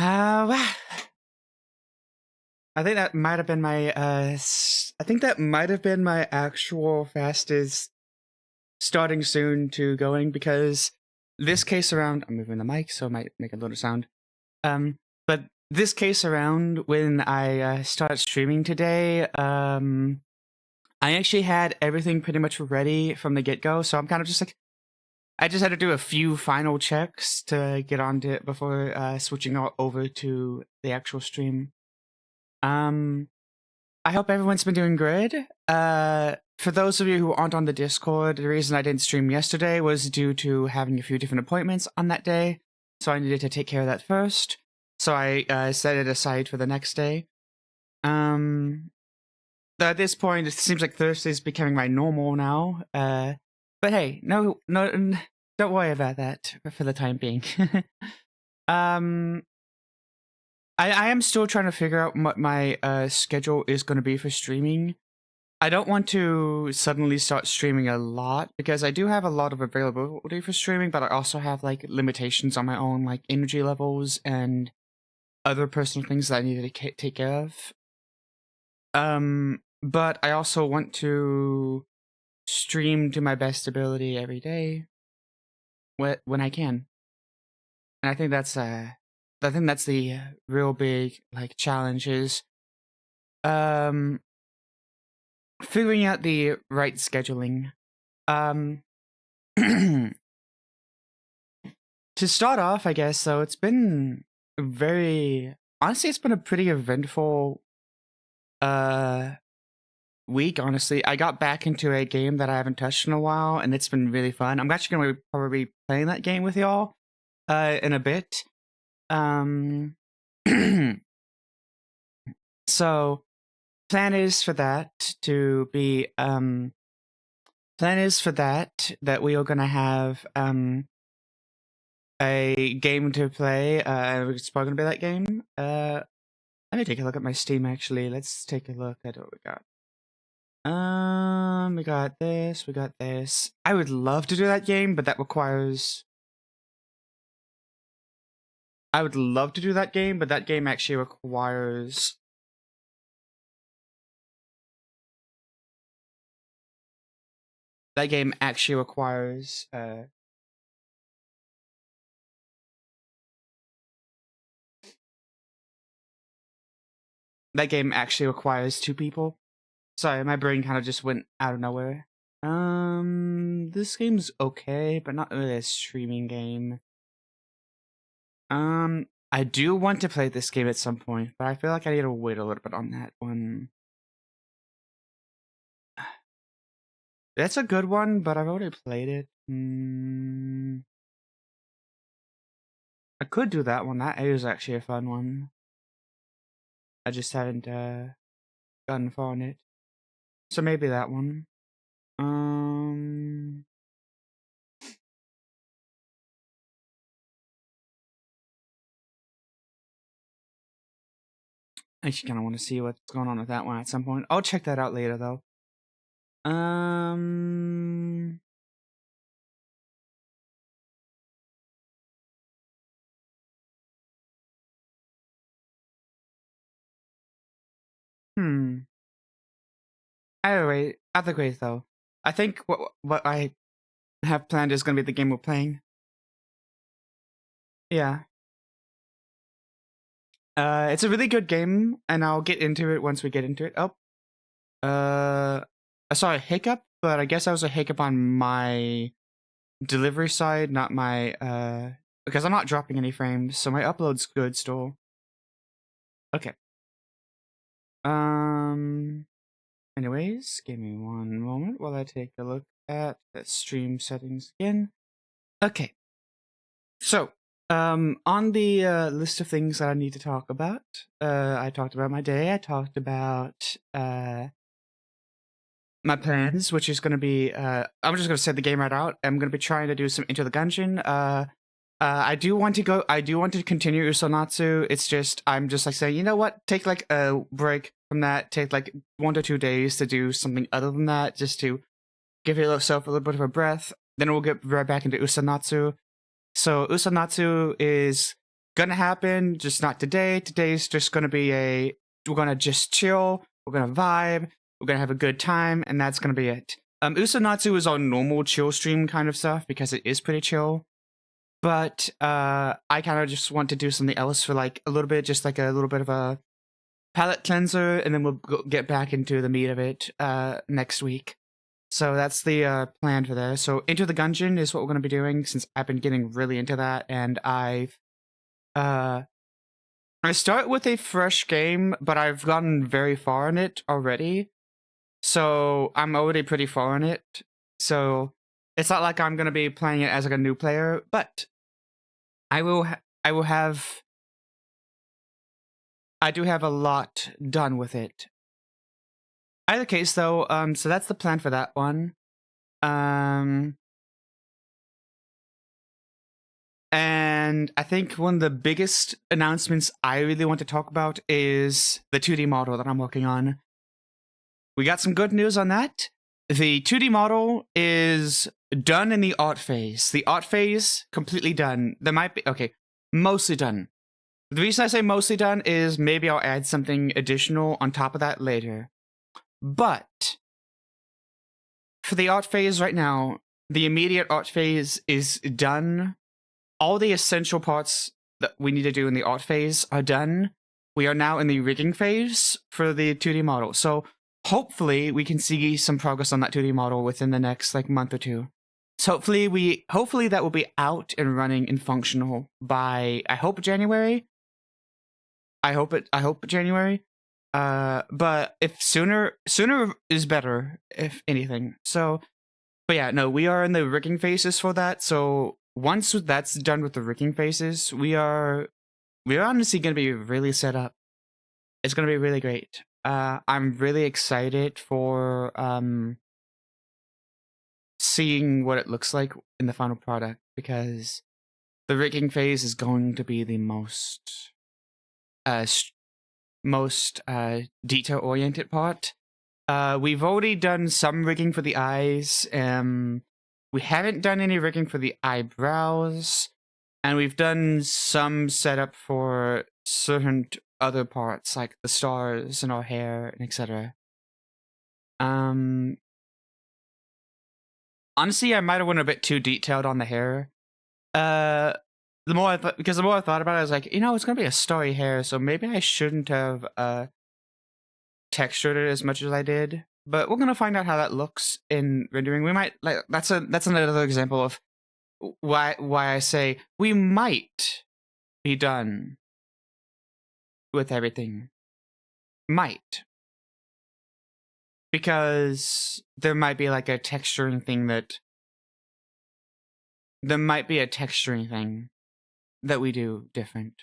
Wow. I think that might have been my I think that might have been my actual fastest starting soon to going, because this case around, I'm moving the mic so it might make a little sound. But this case around, when I started streaming today, I actually had everything pretty much ready from the get-go, so I'm kind of just like, I just had to do a few final checks to get onto it before switching over to the actual stream. I hope everyone's been doing good. For those of you who aren't on the Discord, the reason I didn't stream yesterday was due to having a few different appointments on that day, so I needed to take care of that first. So I set it aside for the next day. At this point, it seems like Thursday's becoming my normal now. But hey, no, don't worry about that for the time being. I am still trying to figure out what my schedule is going to be for streaming. I don't want to suddenly start streaming a lot, because I do have a lot of availability for streaming, but I also have like limitations on my own, like energy levels and other personal things that I need to take care of. But I also want to stream to my best ability every day when I can. And I think that's the real big like challenge, is figuring out the right scheduling. To start off, I guess, so it's been honestly, it's been a pretty eventful week, honestly. I got back into a game that I haven't touched in a while, and it's been really fun. I'm actually going to probably be playing that game with y'all in a bit. So plan is for that that we are gonna have a game to play. It's probably gonna be that game. Let me take a look at my Steam. Actually, let's take a look at what we got. We got this. We got this. I would love to do that game, but that requires. I would love to do that game, but that game actually requires. That game actually requires. That game actually requires 2 people. Sorry, my brain kind of just went out of nowhere. This game's okay, but not really a streaming game. I do want to play this game at some point, but I feel like I need to wait a little bit on that one. That's a good one, but I've already played it. I could do that one. That is actually a fun one. I just haven't gotten far on it. So maybe that one. I actually kind of want to see what's going on with that one at some point. I'll check that out later, though. Anyway, other great though. I think what I have planned is going to be the game we're playing. Yeah. It's a really good game, and I'll get into it once we get into it. Oh. I saw a hiccup, but I guess that was a hiccup on my delivery side, not my, because I'm not dropping any frames, so my upload's good still. Okay. Anyways, give me one moment while I take a look at the stream settings again. Okay. So, on the list of things that I need to talk about, I talked about my day. I talked about my plans, which is going to be. I'm just going to set the game right out. I'm going to be trying to do some Into the Gungeon. I do want to go. I do want to continue Usanatsu. It's just I'm just like saying, you know what? Take like a break from that. Take like 1 to 2 days to do something other than that, just to give yourself a little bit of a breath. Then we'll get right back into Usanatsu. So Usanatsu is gonna happen, just not today. Today's just gonna be we're gonna just chill, we're gonna vibe, we're gonna have a good time, and that's gonna be it. Usanatsu is our normal chill stream kind of stuff because it is pretty chill. But I kind of just want to do something else for like a little bit, just like a little bit of a palate cleanser, and then we'll get back into the meat of it next week. So that's the plan for there. So Into the Gungeon is what we're going to be doing, since I've been getting really into that, and I start with a fresh game, but I've gotten very far in it already. So I'm already pretty far in it. So it's not like I'm going to be playing it as like a new player, but I do have a lot done with it. Either case, though, so that's the plan for that one. And I think one of the biggest announcements I really want to talk about is the 2D model that I'm working on. We got some good news on that. The 2D model is done in the art phase. The art phase, completely done. There might be, okay, mostly done. The reason I say mostly done is maybe I'll add something additional on top of that later. But for the art phase right now, the immediate art phase is done. All the essential parts that we need to do in the art phase are done. We are now in the rigging phase for the 2D model. So hopefully we can see some progress on that 2D model within the next like month or two. So hopefully that will be out and running and functional by, I hope, January. I hope January. But if sooner is better, if anything. So, but yeah, no, we are in the rigging phases for that. So once that's done with the rigging phases, we're honestly gonna be really set up. It's gonna be really great. I'm really excited for seeing what it looks like in the final product, because the rigging phase is going to be the most detail oriented part. We've already done some rigging for the eyes. We haven't done any rigging for the eyebrows, and we've done some setup for certain other parts like the stars and our hair and etc. Honestly, I might have went a bit too detailed on the hair. The more I thought about it, I was like, it's gonna be a starry hair, so maybe I shouldn't have textured it as much as I did. But we're gonna find out how that looks in rendering. We might that's another example of why I say we might be done with everything. Might. Because there might be like a texturing thing that we do different.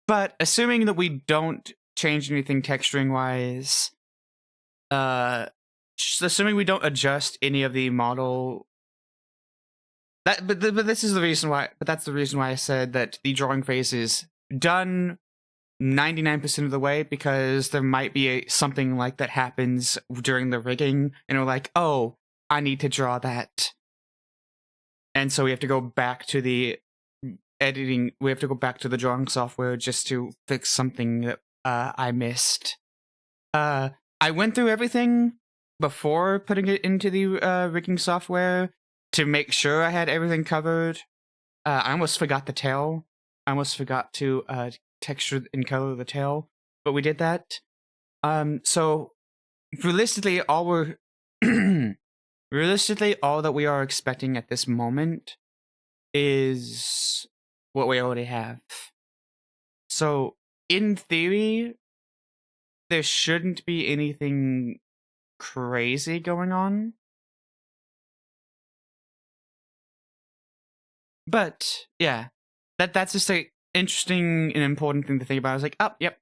But assuming that we don't change anything texturing wise, assuming we don't adjust any of the model, but this is the reason why. But that's the reason why I said that the drawing phase is done 99% of the way, because there might be something like that happens during the rigging, and we're like, oh, I need to draw that, and so we have to go back to the editing. We have to go back to the drawing software just to fix something that I missed. I went through everything before putting it into the rigging software to make sure I had everything covered. I almost forgot the tail. I almost forgot to texture and color the tail, but we did that. So realistically, all that we are expecting at this moment is what we already have. So in theory, there shouldn't be anything crazy going on. But yeah, that's just an interesting and important thing to think about. I was like, oh, yep,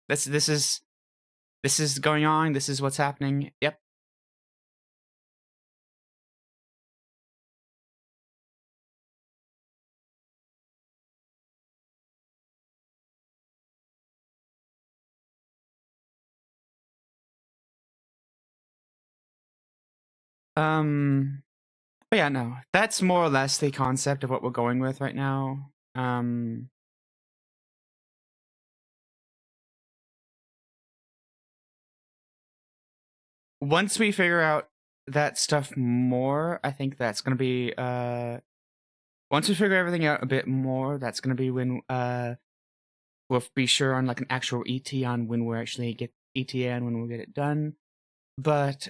this is going on. This is what's happening. Yep. But yeah, no, that's more or less the concept of what we're going with right now. Once we figure out that stuff more, I think that's gonna be once we figure everything out a bit more, that's gonna be when we'll be sure on like an actual ET on when we're actually get ETN when we'll get it done. But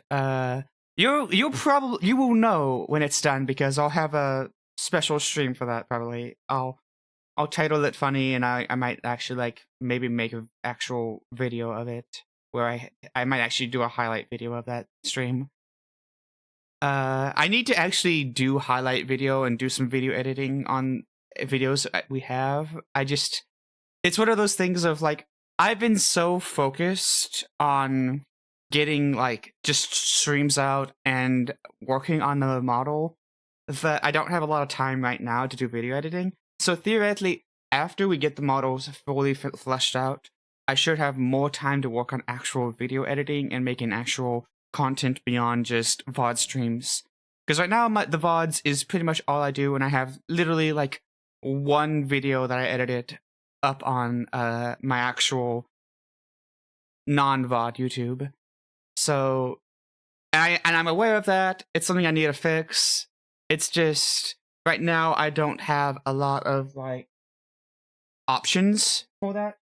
you will know when it's done because I'll have a special stream for that probably. I'll title it funny and I might actually like maybe make an actual video of it where I might actually do a highlight video of that stream. I need to actually do highlight video and do some video editing on videos we have. It's one of those things of like I've been so focused on getting like just streams out and working on the model that I don't have a lot of time right now to do video editing. So theoretically, after we get the models fully fleshed out, I should have more time to work on actual video editing and making actual content beyond just VOD streams. Because right now, the VODs is pretty much all I do, and I have literally like one video that I edited up on my actual non-VOD YouTube. So, and I'm aware of that. It's something I need to fix. It's just right now I don't have a lot of like options for that.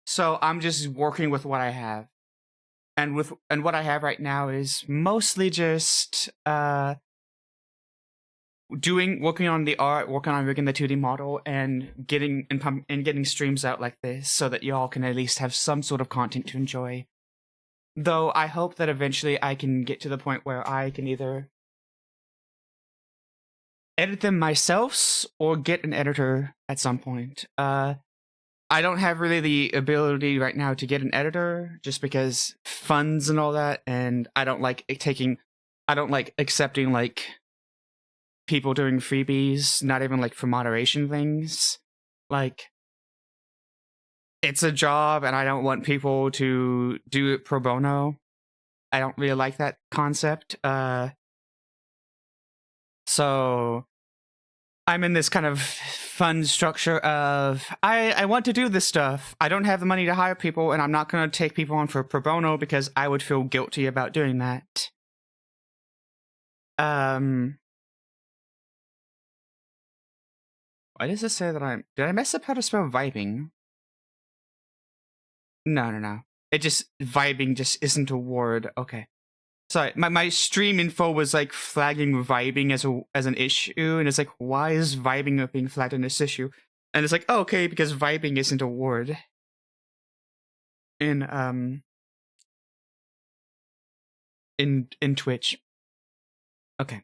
So I'm just working with what I have. And what I have right now is mostly just working on the art, working on rigging the 2D model, and getting streams out like this so that y'all can at least have some sort of content to enjoy. Though I hope that eventually I can get to the point where I can either edit them myself or get an editor at some point. I don't have really the ability right now to get an editor just because funds and all that, and I don't like accepting like people doing freebies, not even like for moderation things. Like, it's a job and I don't want people to do it pro bono. I don't really like that concept. So I'm in this kind of fun structure of I want to do this stuff. I don't have the money to hire people, and I'm not going to take people on for pro bono because I would feel guilty about doing that. Why does it say that did I mess up how to spell vibing? No. It just, vibing just isn't a word. Okay. Sorry, my stream info was like flagging vibing as an issue, and it's like, why is vibing being flagged in this issue? And it's like, oh, okay, because vibing isn't a word in Twitch. Okay.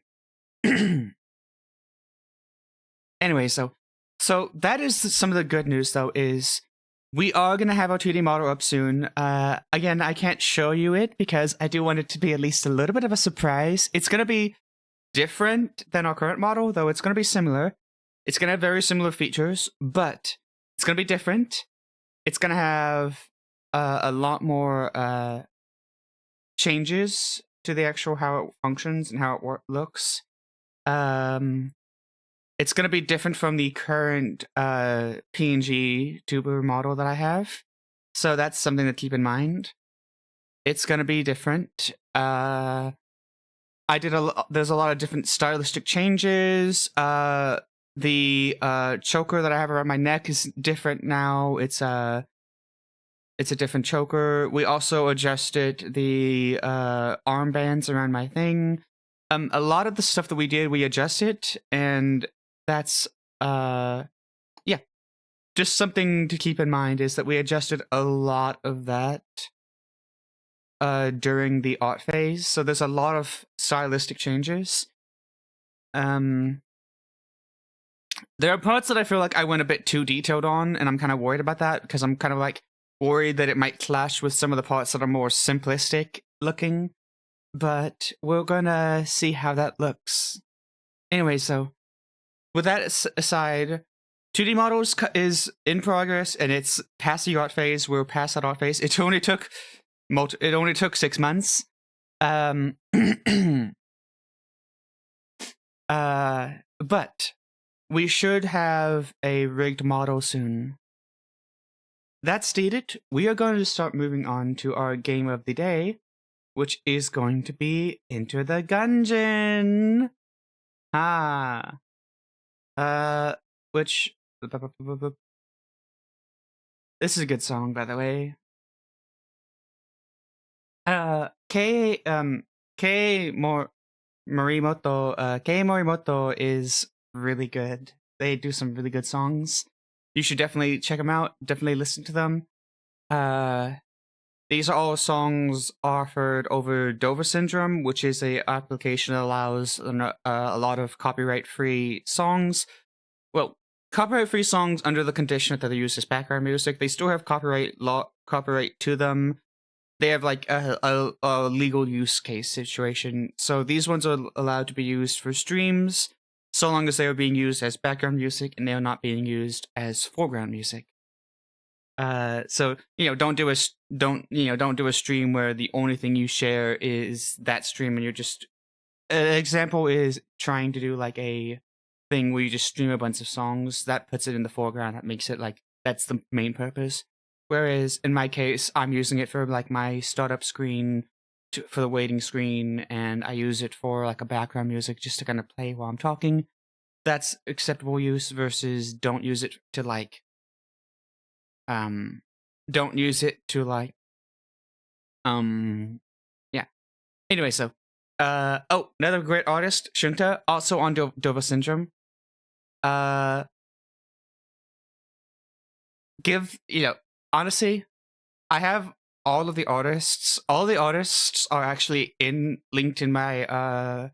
Anyway, so that is some of the good news though, is we are going to have our 2D model up soon. Again, I can't show you it because I do want it to be at least a little bit of a surprise. It's going to be different than our current model, though it's going to be similar. It's going to have very similar features, but it's going to be different. It's going to have a lot more changes to the actual how it functions and how it looks. It's going to be different from the current PNG tuber model that I have. So that's something to keep in mind. It's going to be different. There's a lot of different stylistic changes. The choker that I have around my neck is different now. It's a different choker. We also adjusted the armbands around my thing. A lot of the stuff that we did, we adjusted, and that's just something to keep in mind is that we adjusted a lot of that during the art phase. So there's a lot of stylistic changes. There are parts that I feel like I went a bit too detailed on, and I'm kind of worried about that because I'm kind of like worried that it might clash with some of the parts that are more simplistic looking. But we're gonna see how that looks. Anyway, so with that aside, 2D models is in progress, and it's past the art phase. We're past that art phase. It only took It only took 6 months. But we should have a rigged model soon. That stated, we are going to start moving on to our game of the day, which is going to be Into the Gungeon. Which this is a good song, by the way. Morimoto is really good. They do some really good songs. You should definitely check them out. Definitely listen to them. These are all songs offered over Dover Syndrome, which is a application that allows a lot of copyright-free songs. Well, copyright-free songs under the condition that they're used as background music. They still have copyright to them. They have like a legal use case situation. So these ones are allowed to be used for streams, so long as they are being used as background music and they are not being used as foreground music. So don't do a stream where the only thing you share is that stream and you're just. An example is trying to do like a thing where you just stream a bunch of songs. That puts it in the foreground. That makes it like that's the main purpose. Whereas in my case, I'm using it for like my startup screen, for the waiting screen, and I use it for like a background music just to kind of play while I'm talking. That's acceptable use versus don't use it to like. Don't use it to like. Yeah. Anyway, so. Another great artist, Shunta, also on Dover Syndrome. Honestly, I have all of the artists. All the artists are actually linked in my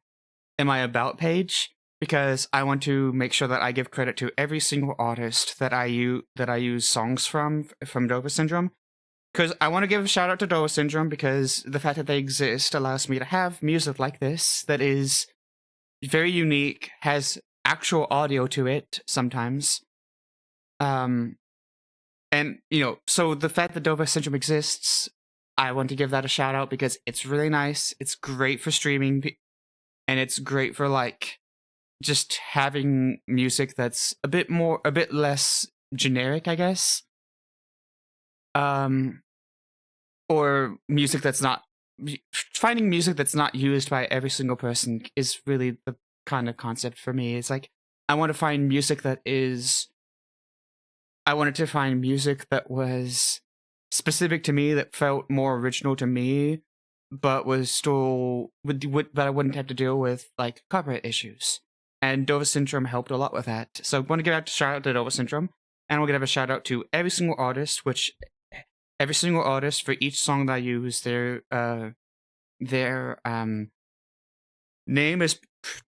about page because I want to make sure that I give credit to every single artist that I use songs from Dover Syndrome. Because I want to give a shout out to Dover Syndrome because the fact that they exist allows me to have music like this that is very unique, has actual audio to it sometimes. And so the fact that Dover Syndrome exists, I want to give that a shout out because it's really nice. It's great for streaming, and it's great for like just having music that's a bit less generic, I guess. Or music that's not finding music that's not used by every single person is really the kind of concept for me. It's like I wanted to find music that was specific to me, that felt more original to me, but was still but I wouldn't have to deal with like copyright issues. And Dover Syndrome helped a lot with that. So I want to give a shout out to Dover Syndrome, and we're gonna have a shout out to every single artist, every single artist for each song that I use, their name is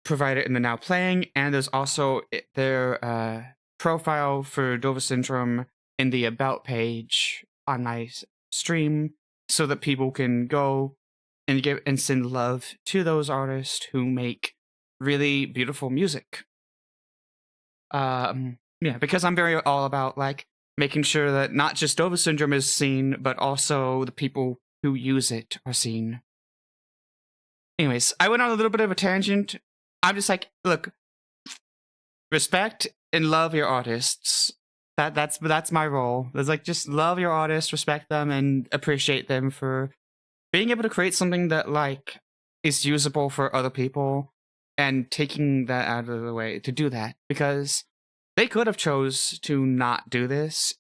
provided in the now playing, and there's also their profile for Dover Syndrome in the about page on my stream, so that people can go and send love to those artists who make really beautiful music. Because I'm very all about like making sure that not just Dover Syndrome is seen, but also the people who use it are seen. Anyways, I went on a little bit of a tangent. I'm just like, look, respect and love your artists. That's my role. It's like just love your artists, respect them, and appreciate them for being able to create something that like is usable for other people, and taking that out of the way to do that, because they could have chose to not do this,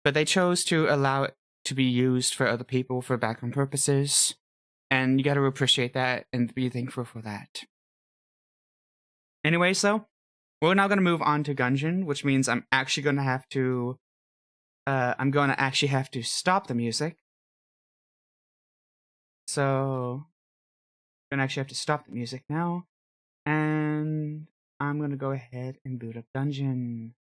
but they chose to allow it to be used for other people for background purposes, and you got to appreciate that and be thankful for that. Anyway, so we're now going to move on to gungeon, which means I'm actually going to have to stop the music. So I'm going to actually have to stop the music now, and I'm going to go ahead and boot up gungeon.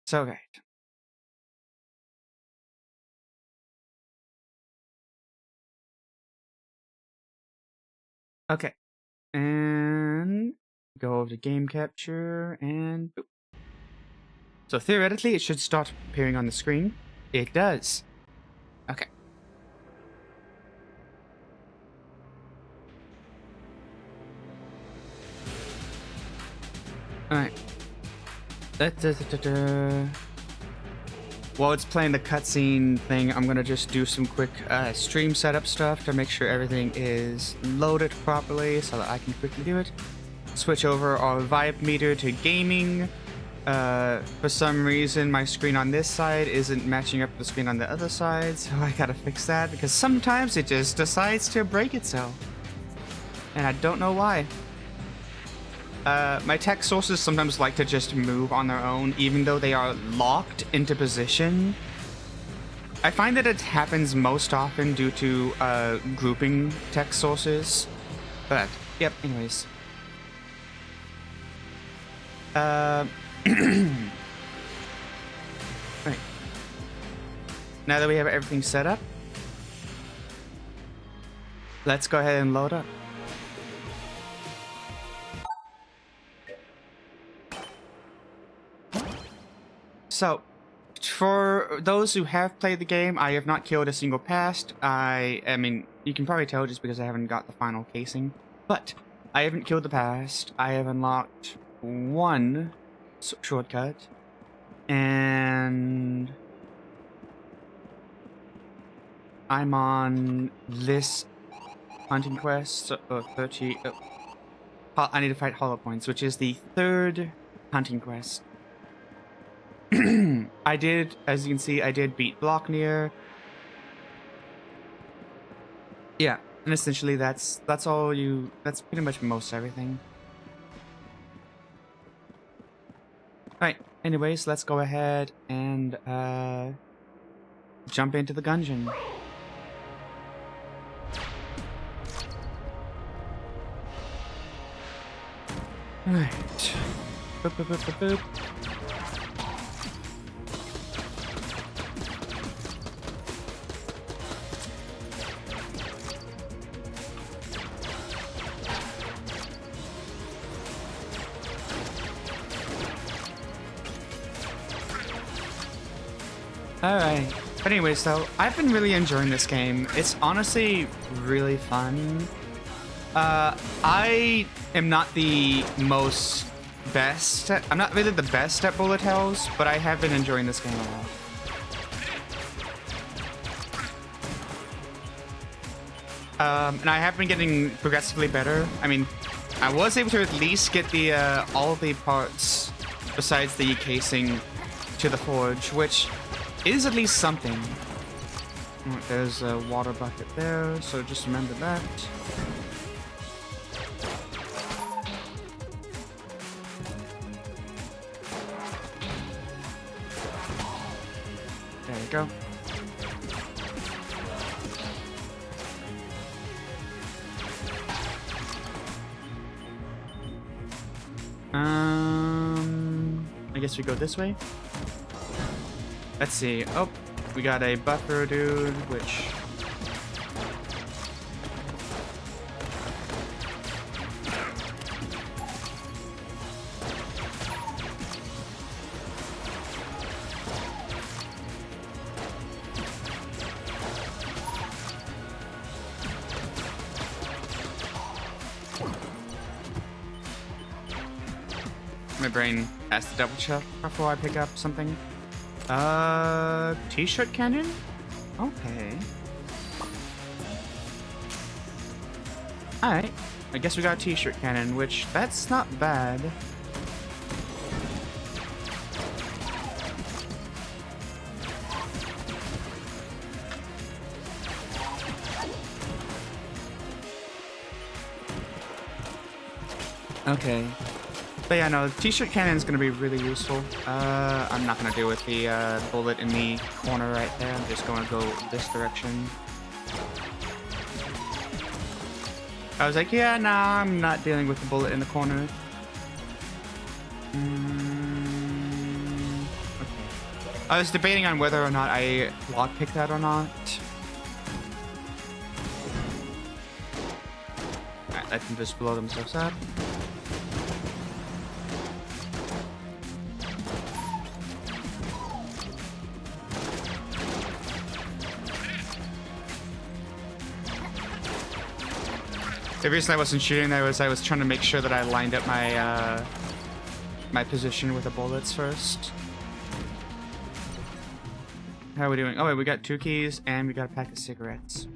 So, right. Okay. And go over to game capture and boop. So theoretically, it should start appearing on the screen. It does. Okay. Alright. While it's playing the cutscene thing, I'm gonna just do some quick stream setup stuff to make sure everything is loaded properly so that I can quickly do it. Switch over our vibe meter to gaming. For some reason, my screen on this side isn't matching up with the screen on the other side, so I gotta fix that because sometimes it just decides to break itself. And I don't know why. My tech sources sometimes like to just move on their own, even though they are locked into position. I find that it happens most often due to grouping tech sources. But, yep, anyways. Right. Now that we have everything set up, let's go ahead and load up. So, for those who have played the game, I have not killed a single past. I mean, you can probably tell just because I haven't got the final casing. But, I haven't killed the past. I have unlocked one shortcut. And I'm on this hunting quest, 30... I need to fight hollow points, which is the third hunting quest. I did, as you can see, I did beat Blocknear. Yeah, and essentially that's all you, that's pretty much most everything. Alright, anyways, let's go ahead and jump into the gungeon. Alright. Boop, boop, boop, boop, boop. Alright, but anyways though, I've been really enjoying this game. It's honestly really fun. I am not the I'm not really the best at bullet hells, but I have been enjoying this game a lot. And I have been getting progressively better. I mean, I was able to at least get the all the parts besides the casing to the forge, which is at least something. There's a water bucket there, so just remember that. There you go. I guess we go this way. Let's see. Oh, we got a buffer dude, which... My brain has to double check before I pick up something. T-shirt cannon? Okay. Alright. I guess we got a t-shirt cannon, which, that's not bad. Okay. But yeah, no, the t-shirt cannon is going to be really useful. I'm not going to deal with the bullet in the corner right there. I'm just going to go this direction. I was like, yeah, nah, I'm not dealing with the bullet in the corner. Okay. I was debating on whether or not I lockpick that or not. Alright, let them just blow themselves up. The reason I wasn't shooting there was I was trying to make sure that I lined up my my position with the bullets first. How are we doing? Oh wait, we got 2 keys and we got a pack of cigarettes.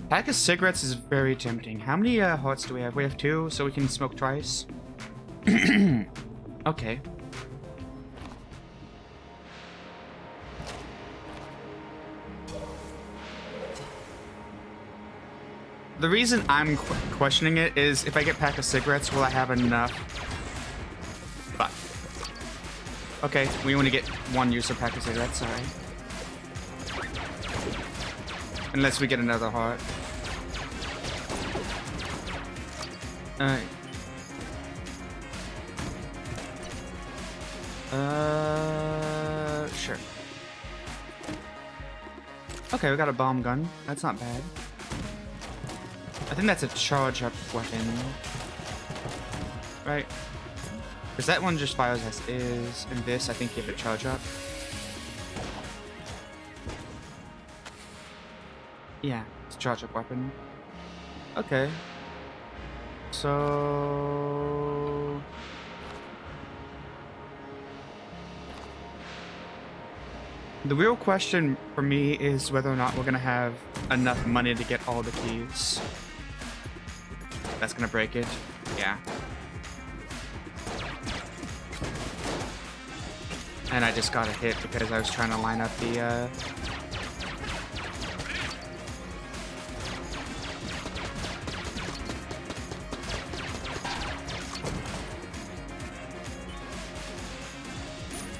Pack of cigarettes is very tempting. How many hearts do we have? We have 2, so we can smoke twice. Okay. The reason I'm questioning it is if I get pack of cigarettes, will I have enough? But okay, we only get 1 use of pack of cigarettes, alright. Unless we get another heart. Alright. Sure. Okay, we got a bomb gun. That's not bad. I think that's a charge-up weapon. Right? Because that one just fires as is, and this, I think, give it charge-up. Yeah, it's a charge-up weapon. Okay. So... the real question for me is whether or not we're gonna have enough money to get all the keys. That's gonna break it. Yeah. And I just got a hit because I was trying to line up the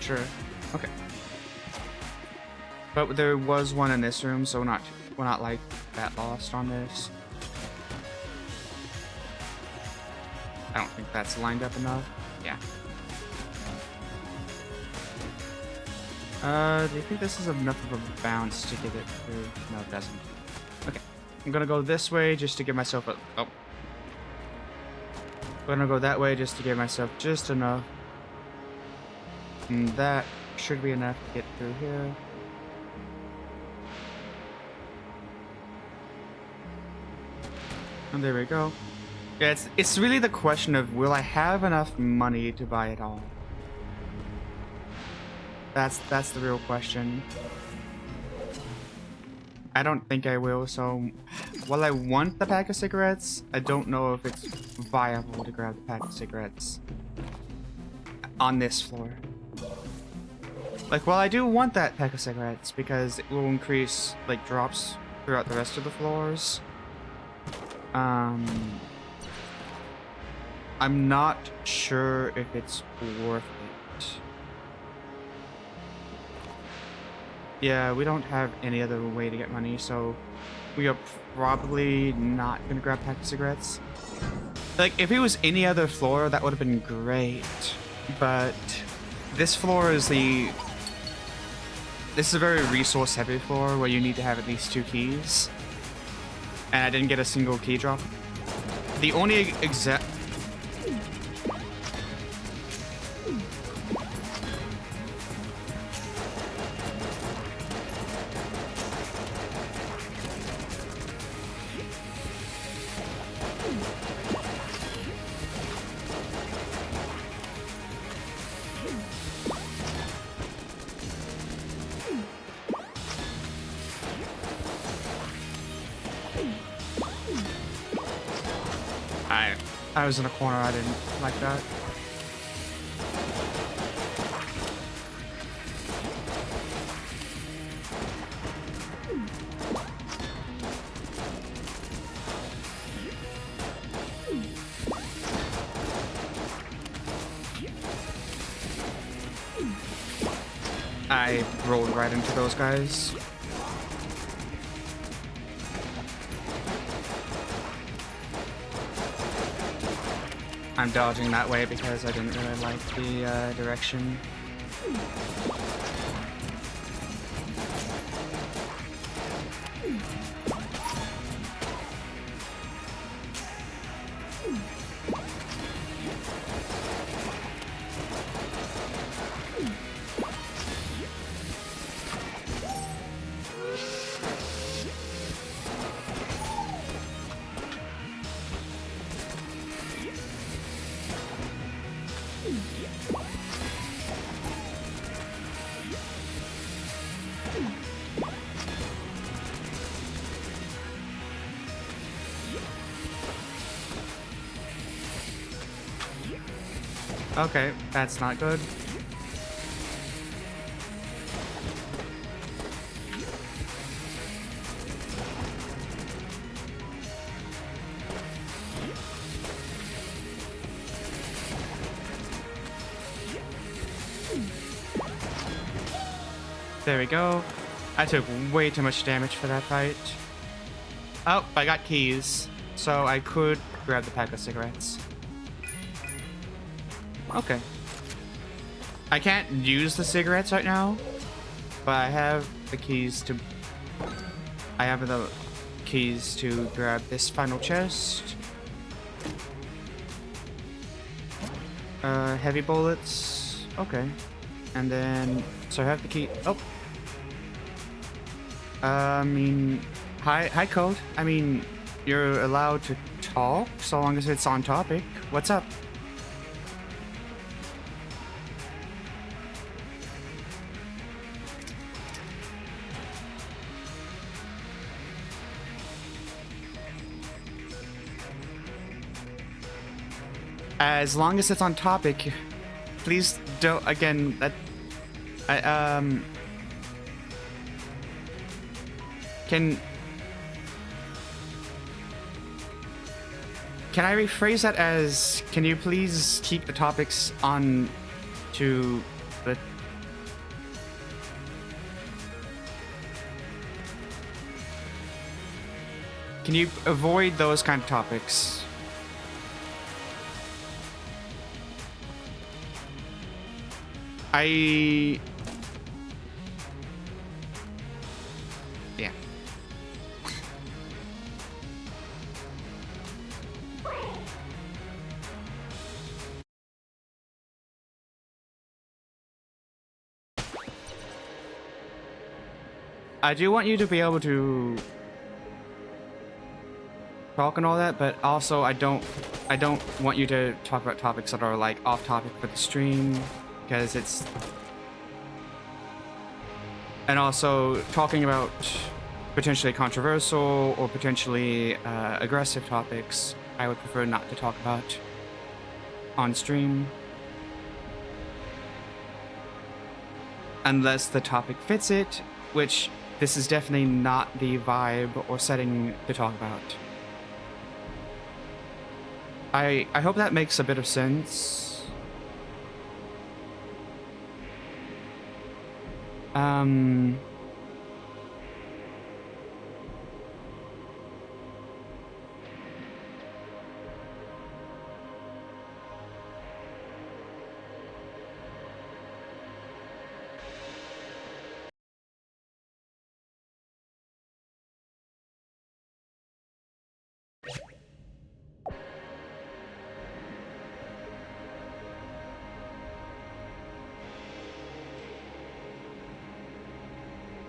Sure. Okay. But there was one in this room, so we're not like that lost on this. I don't think that's lined up enough. Yeah. Do you think this is enough of a bounce to get it through? No, it doesn't. Okay. I'm gonna go this way just to give myself a... oh. I'm gonna go that way just to give myself just enough. And that should be enough to get through here. And there we go. Yeah, it's really the question of, will I have enough money to buy it all? That's the real question. I don't think I will, so while I want the pack of cigarettes, I don't know if it's viable to grab the pack of cigarettes on this floor. Like, well, I do want that pack of cigarettes because it will increase, like, drops throughout the rest of the floors. I'm not sure if it's worth it. Yeah, we don't have any other way to get money, so we are probably not gonna grab a pack of cigarettes. Like, if it was any other floor, that would have been great. But this floor is this is a very resource-heavy floor where you need to have at least 2 keys. And I didn't get a single key drop. The only exact... I was in a corner, I didn't like that. I rolled right into those guys. I'm dodging that way because I didn't really like the direction. Okay, that's not good. There we go. I took way too much damage for that fight. Oh, I got keys, so I could grab the pack of cigarettes. Okay. I can't use the cigarettes right now, but I have the keys to... I have the keys to grab this final chest. Heavy bullets. Okay. And then... So I have the key... Oh! I mean... Hi, Code. I mean, you're allowed to talk so long as it's on topic. What's up? As long as it's on topic, please don't, again, that, can I rephrase that as, can you please keep the topics on to the... Can you avoid those kind of topics? Yeah. I do want you to be able to talk and all that, but also I don't want you to talk about topics that are like off topic for the stream, because it's... And also talking about potentially controversial or potentially aggressive topics, I would prefer not to talk about on stream. Unless the topic fits it, which this is definitely not the vibe or setting to talk about. I hope that makes a bit of sense.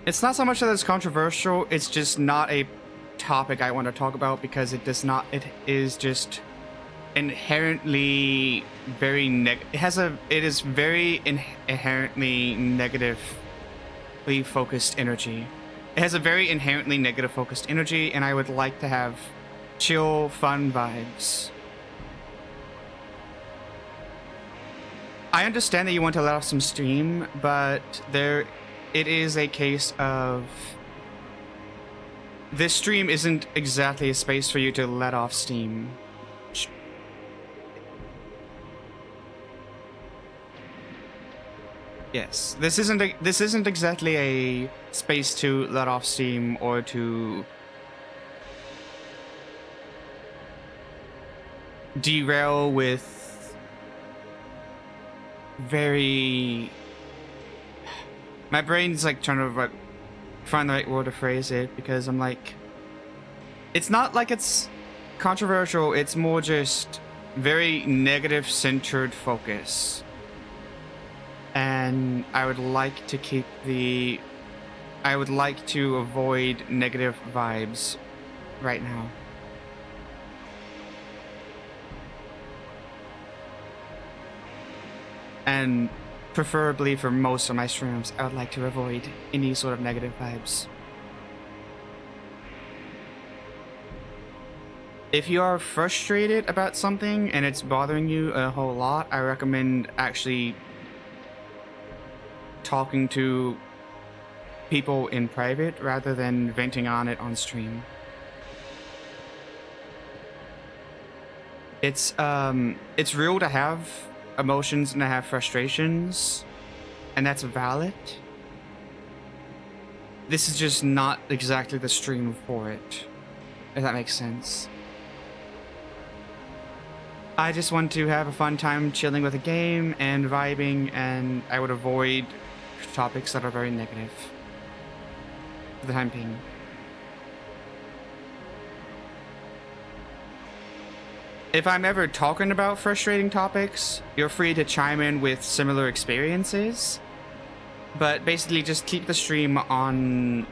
It's not so much that it's controversial, it's just not a topic I want to talk about because it is just inherently very it is very inherently negatively focused energy. It has a very inherently negative focused energy, and I would like to have chill, fun vibes. I understand that you want to let off some steam, but it is a case of this stream isn't exactly a space for you to let off steam. Yes, this isn't exactly a space to let off steam or to derail with very... My brain's like trying to find the right word to phrase it, because I'm like, it's not like it's controversial, it's more just very negative centered focus. And I would like to avoid negative vibes right now. And preferably for most of my streams, I would like to avoid any sort of negative vibes. If you are frustrated about something and it's bothering you a whole lot, I recommend actually talking to people in private rather than venting on it on stream. It's real to have emotions and to have frustrations, and that's valid. This is just not exactly the stream for it, if that makes sense. I just want to have a fun time chilling with a game and vibing, and I would avoid topics that are very negative for the time being. If I'm ever talking about frustrating topics, you're free to chime in with similar experiences. But basically just keep the stream on...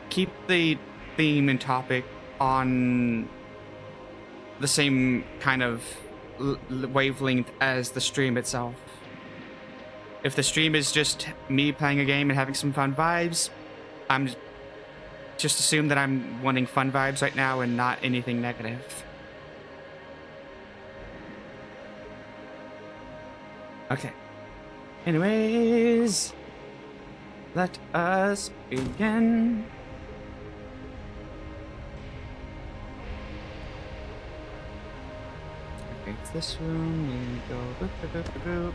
Keep the theme and topic on the same kind of wavelength as the stream itself. If the stream is just me playing a game and having some fun vibes, I'm just assume that I'm wanting fun vibes right now and not anything negative. Okay. Anyways, let us begin. Okay, it's this room. We go boop, boop, boop, boop.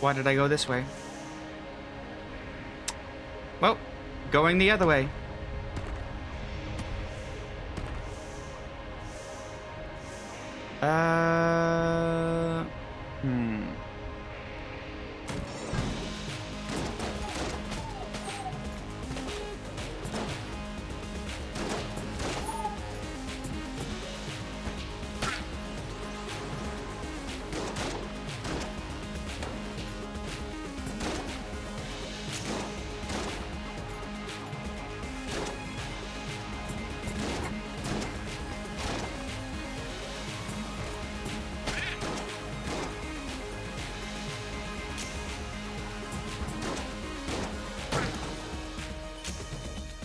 Why did I go this way? Well, going the other way.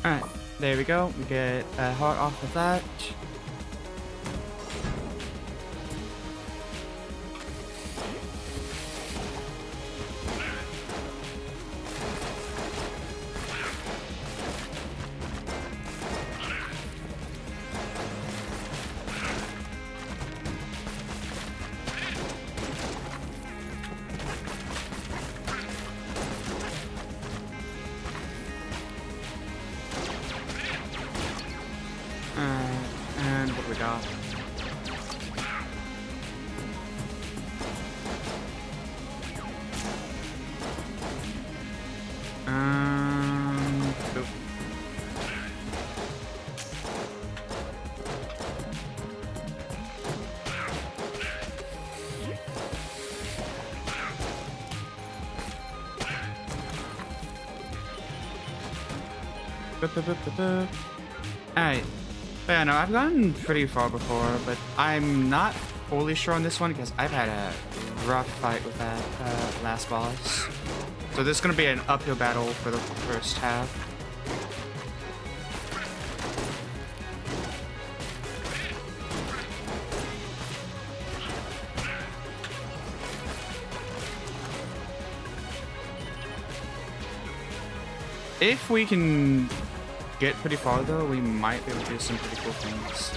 Alright, there we go. We get a heart off of that. And what do we got? Boop. Alright. But yeah, no, I've gotten pretty far before, but I'm not fully sure on this one because I've had a rough fight with that last boss. So this is going to be an uphill battle for the first half. If we can get pretty far though, we might be able to do some pretty cool things.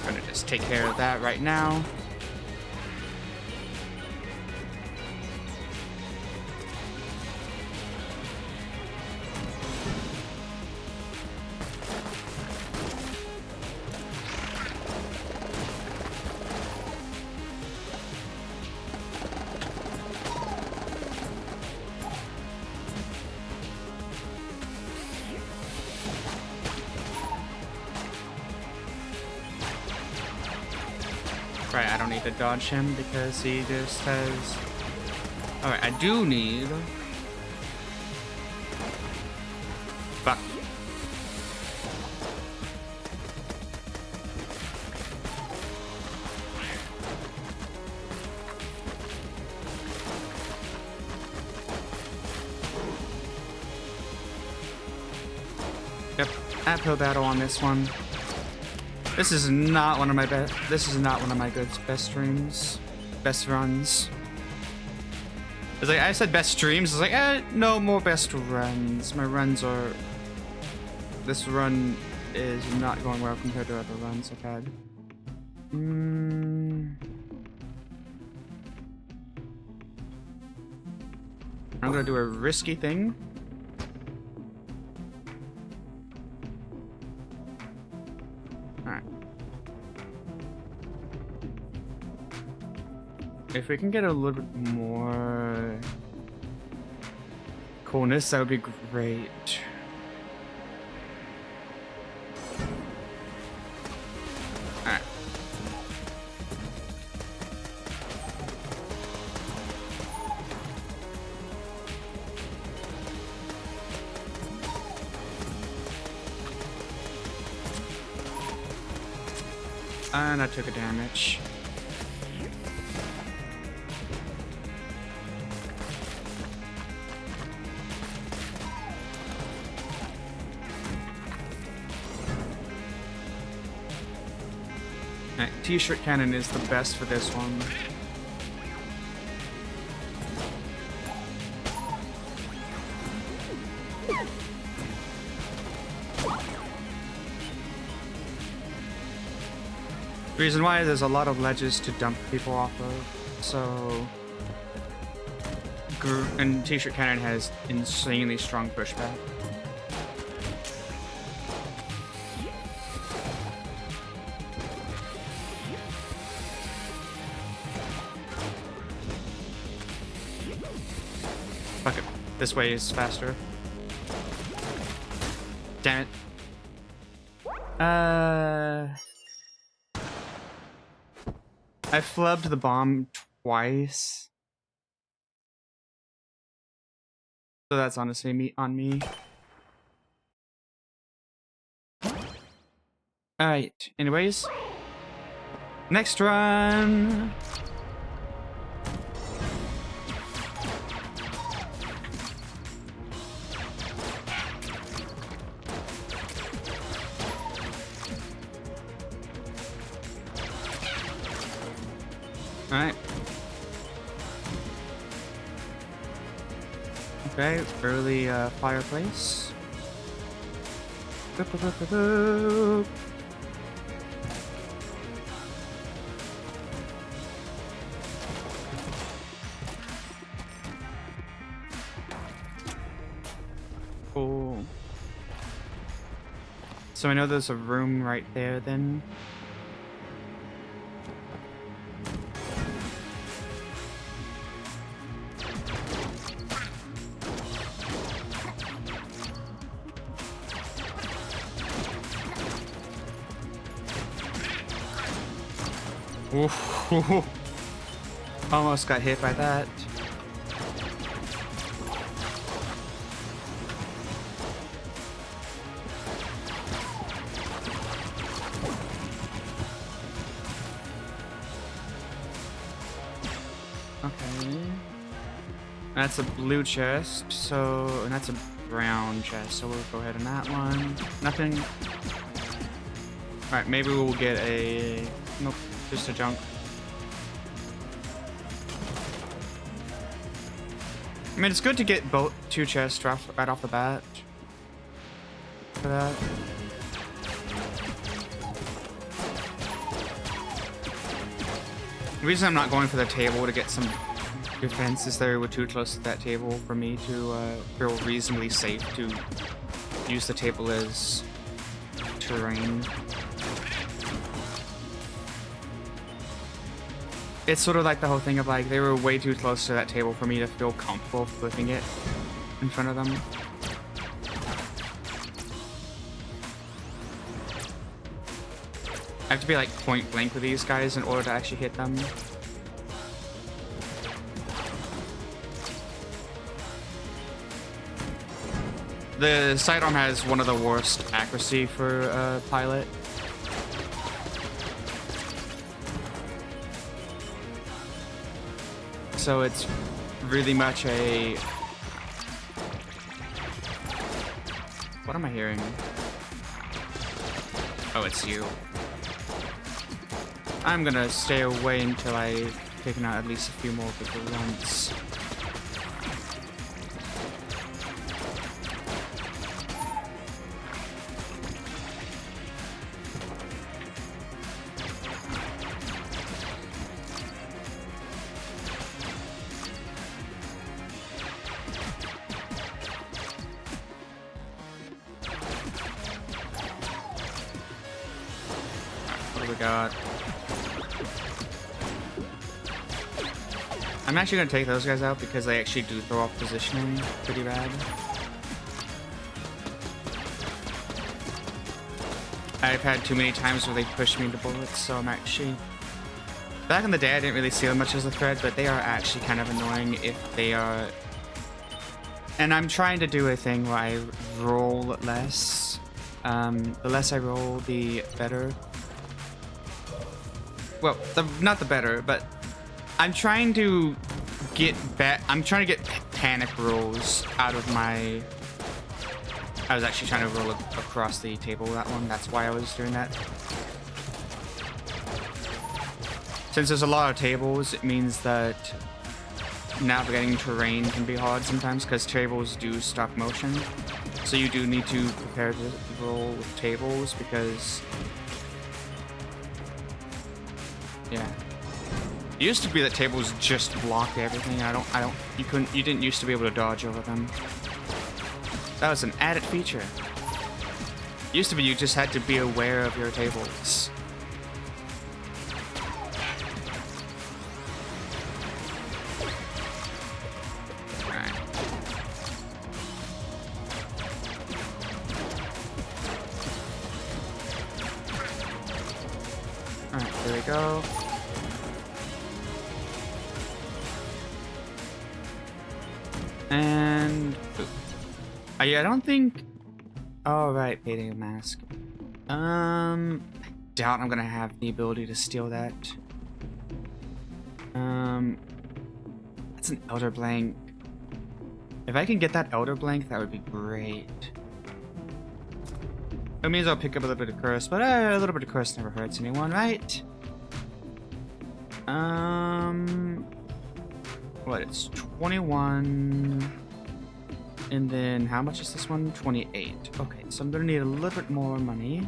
I'm gonna just take care of that right now. Right, I don't need to dodge him because he just has... Alright, I do need... Fuck. Yep, uphill battle on this one. This is not one of my best. This is not one of my best streams, best runs. It's like I said, best streams. It's like, no more best runs. My runs are. This run is not going well compared to other runs I've had. I'm gonna do a risky thing. Alright. If we can get a little bit more coolness, that would be great. Alright. And I took a damage. Alright, T-shirt cannon is the best for this one. Reason why there's a lot of ledges to dump people off of, so and T-shirt cannon has insanely strong pushback. Fuck it, this way is faster. Damn it. I flubbed the bomb twice. So that's honestly on me. Alright, anyways. Next run! Alright. Okay, early fireplace. Boop, boop, boop, boop, boop. Cool. So I know there's a room right there then. Ooh. Almost got hit by that. Okay. That's a blue chest, so and that's a brown chest, so we'll go ahead on that one. Nothing. Alright, maybe we'll get a nope. Just a junk. I mean, it's good to get both two chests right off the bat. For that. The reason I'm not going for the table to get some defense is they were too close to that table for me to feel reasonably safe to use the table as terrain. It's sort of like the whole thing of like they were way too close to that table for me to feel comfortable flipping it in front of them. I have to be like point blank with these guys in order to actually hit them. The sidearm has one of the worst accuracy for a pilot. So it's really much a... What What am I hearing? Oh, it's you. I'm gonna stay away until I've taken out at least a few more people once. What do we got? I'm actually gonna take those guys out because they actually do throw off positioning pretty bad. I've had too many times where they push me into bullets, so I'm actually... Back in the day, I didn't really see them much as a threat, but they are actually kind of annoying if they are... And I'm trying to do a thing where I roll less. The less I roll, the better. Well, not the better, but I'm trying to get panic rolls out of my... I was actually trying to roll across the table that one. That's why I was doing that. Since there's a lot of tables, it means that navigating terrain can be hard sometimes because tables do stop motion. So you do need to prepare to roll with tables because... Yeah. It used to be that tables just blocked everything. You didn't used to be able to dodge over them. That was an added feature. It used to be you just had to be aware of your tables. Alright. Alright, there we go. And... yeah, I don't think... Oh, right, painting a mask. I doubt I'm gonna have the ability to steal that. That's an Elder Blank. If I can get that Elder Blank, that would be great. It means I'll pick up a little bit of curse, but a little bit of curse never hurts anyone, right? What, it's 21... And then, how much is this one? 28. Okay, so I'm gonna need a little bit more money.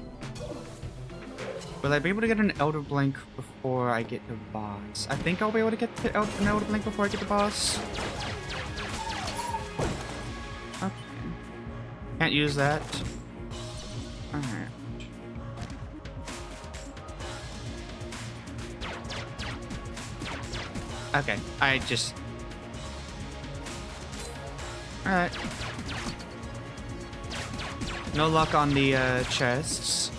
Will I be able to get an Elder Blank before I get the boss? I think I'll be able to get an Elder Blank before I get the boss. Okay. Can't use that. Alright. Okay, I just... Alright. No luck on the chests.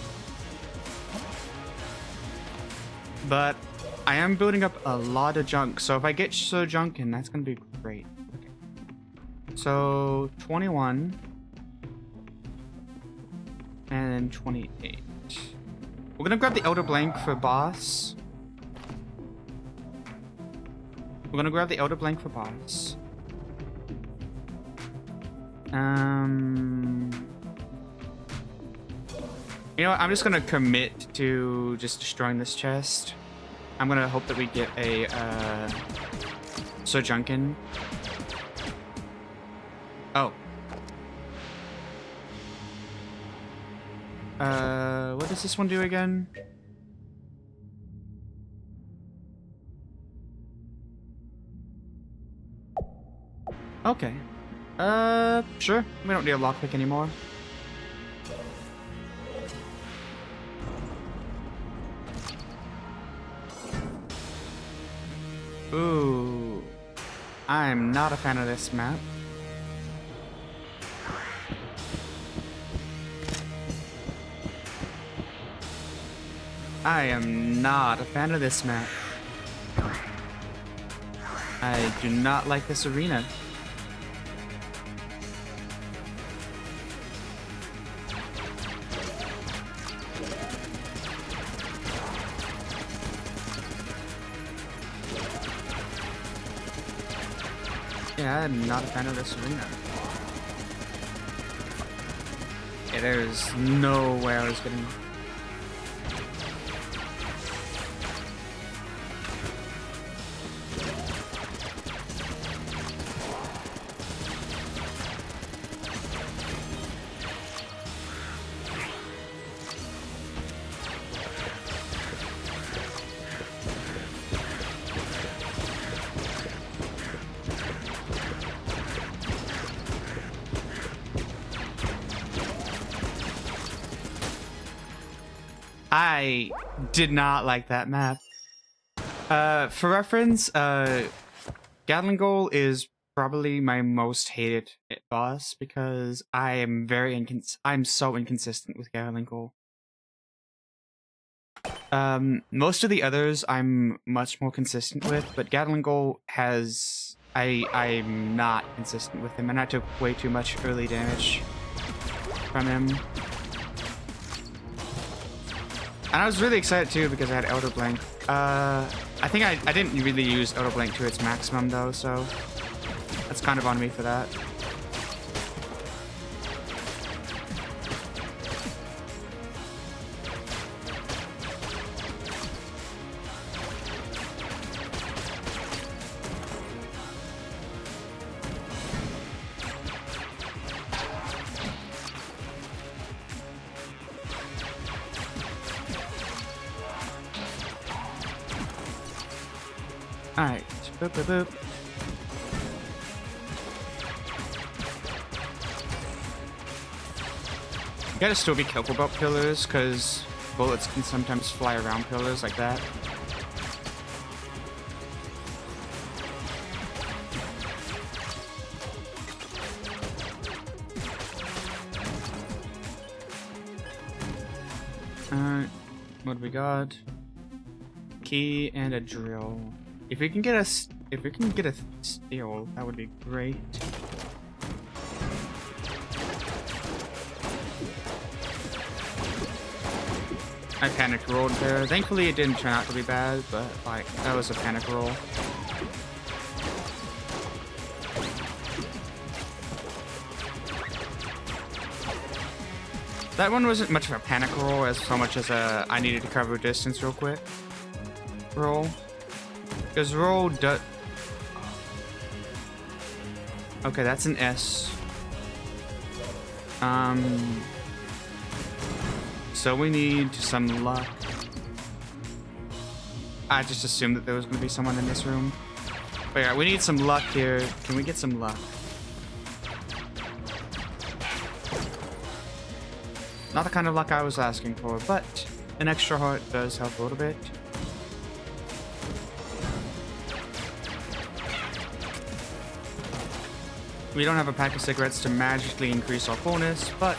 But I am building up a lot of junk, so if I get so junkin, that's gonna be great. Okay. So 21 and 28. We're gonna grab the Elder Blank for boss. We're gonna grab the Elder Blank for boss. You know what? I'm just gonna commit to just destroying this chest. I'm gonna hope that we get a Sojunkin. Oh. What does this one do again? Okay. Sure. We don't need a lockpick anymore. Ooh. I'm not a fan of this map. I am not a fan of this map. I do not like this arena. Yeah, I'm not a fan of this arena. Yeah, there's no way I was getting... I did not like that map. For reference, Gatling Goal is probably my most hated boss because I am I'm so inconsistent with Gatling Goal. Most of the others I'm much more consistent with, but Gatling Goal has I'm not consistent with him, and I took way too much early damage from him. And I was really excited too because I had Elder Blink. I think I didn't really use Elder Blink to its maximum though, so that's kind of on me for that. Alright, boop boop boop. You gotta still be careful about pillars, because bullets can sometimes fly around pillars like that. Alright, what do we got? Key and a drill. If we can get a steel, that would be great. I panic rolled there. Thankfully, it didn't turn out to be bad, but like that was a panic roll. That one wasn't much of a panic roll as so much as a I needed to cover distance real quick roll. Because roll does... Okay, that's an S. So we need some luck. I just assumed that there was going to be someone in this room. But yeah, we need some luck here. Can we get some luck? Not the kind of luck I was asking for, but an extra heart does help a little bit. We don't have a pack of cigarettes to magically increase our bonus, but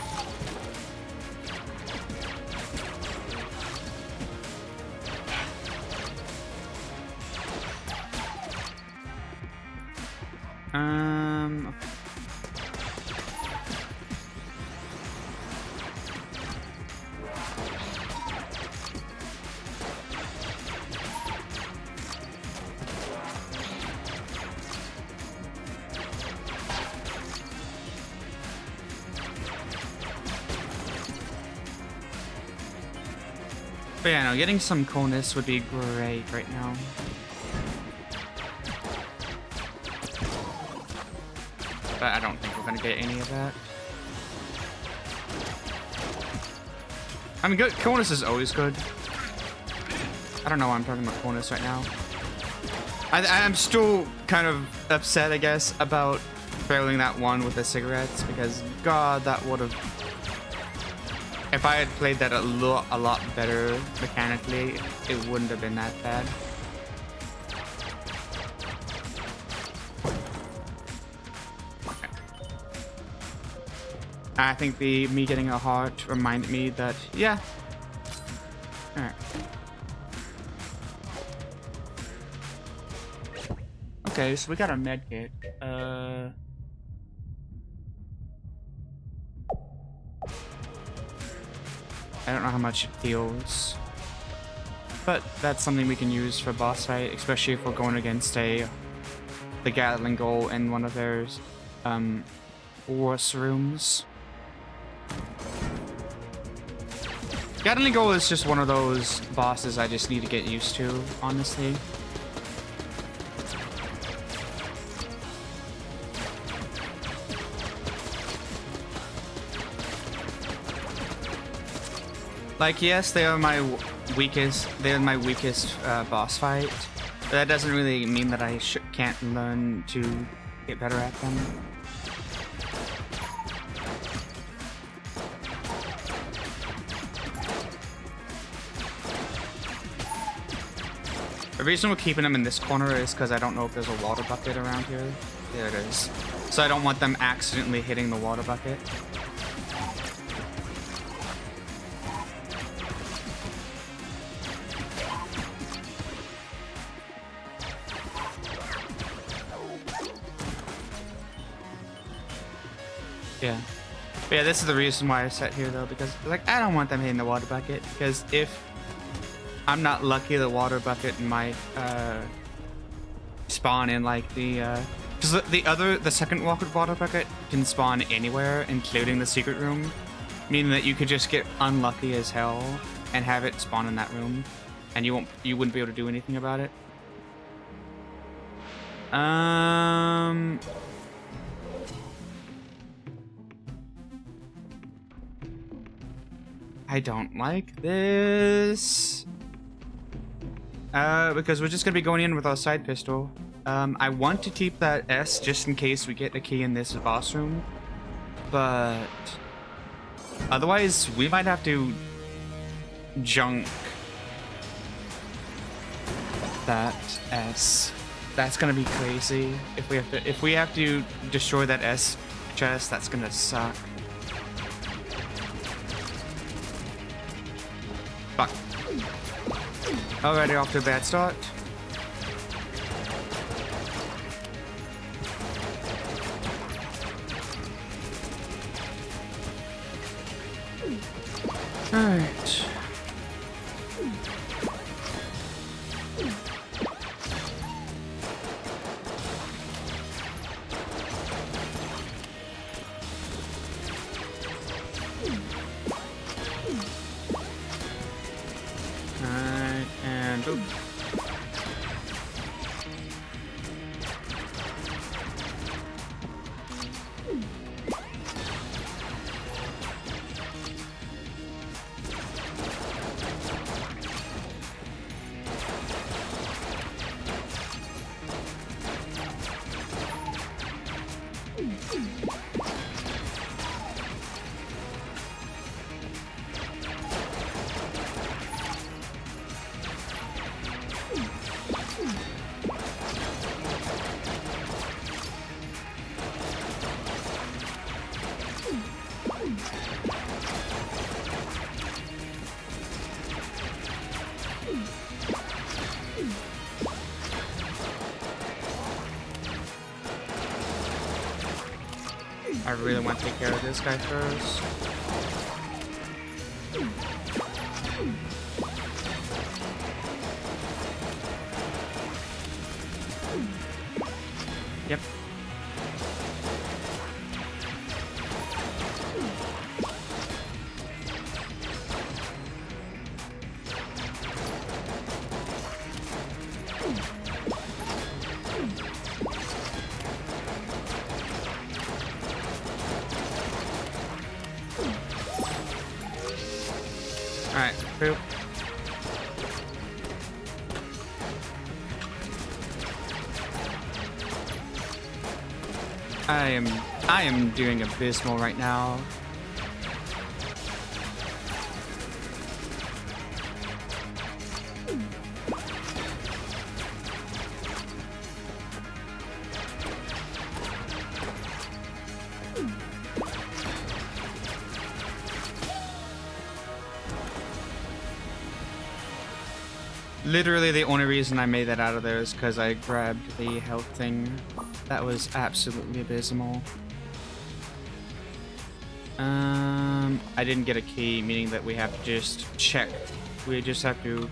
but yeah, no, getting some coolness would be great right now. But I don't think we're gonna get any of that. I mean, coolness is always good. I don't know why I'm talking about coolness right now. I'm still kind of upset, I guess, about failing that one with the cigarettes, because God, that would have... If I had played that a lot better mechanically, it wouldn't have been that bad. Okay. I think me getting a heart reminded me that, yeah. Alright. Okay, so we got a med kit. I don't know how much it heals, but that's something we can use for boss fight, especially if we're going against the Gatling Goal in one of their worst rooms. Gungeon Goal is just one of those bosses I just need to get used to, honestly. Like, yes, they are my weakest. They're my weakest boss fight. But that doesn't really mean that I can't learn to get better at them. The reason we're keeping them in this corner is because I don't know if there's a water bucket around here. There it is. So I don't want them accidentally hitting the water bucket. Yeah. But yeah, this is the reason why I sat here though, because like I don't want them hitting the water bucket, because if I'm not lucky, the water bucket might spawn in like the because the second water bucket can spawn anywhere, including the secret room, meaning that you could just get unlucky as hell and have it spawn in that room, and you wouldn't be able to do anything about it. I don't like this. Because we're just gonna be going in with our side pistol. I want to keep that S just in case we get a key in this boss room. But otherwise, we might have to junk that S. That's gonna be crazy. If we have to destroy that S chest, that's gonna suck. Fuck. Already off to a bad start. Alright. I really want to take care of this guy first. Yep. Alright, boop. I am doing abysmal right now. Literally the only reason I made that out of there is because I grabbed the health thing. That was absolutely abysmal. I didn't get a key, meaning that we have to just check. We just have to...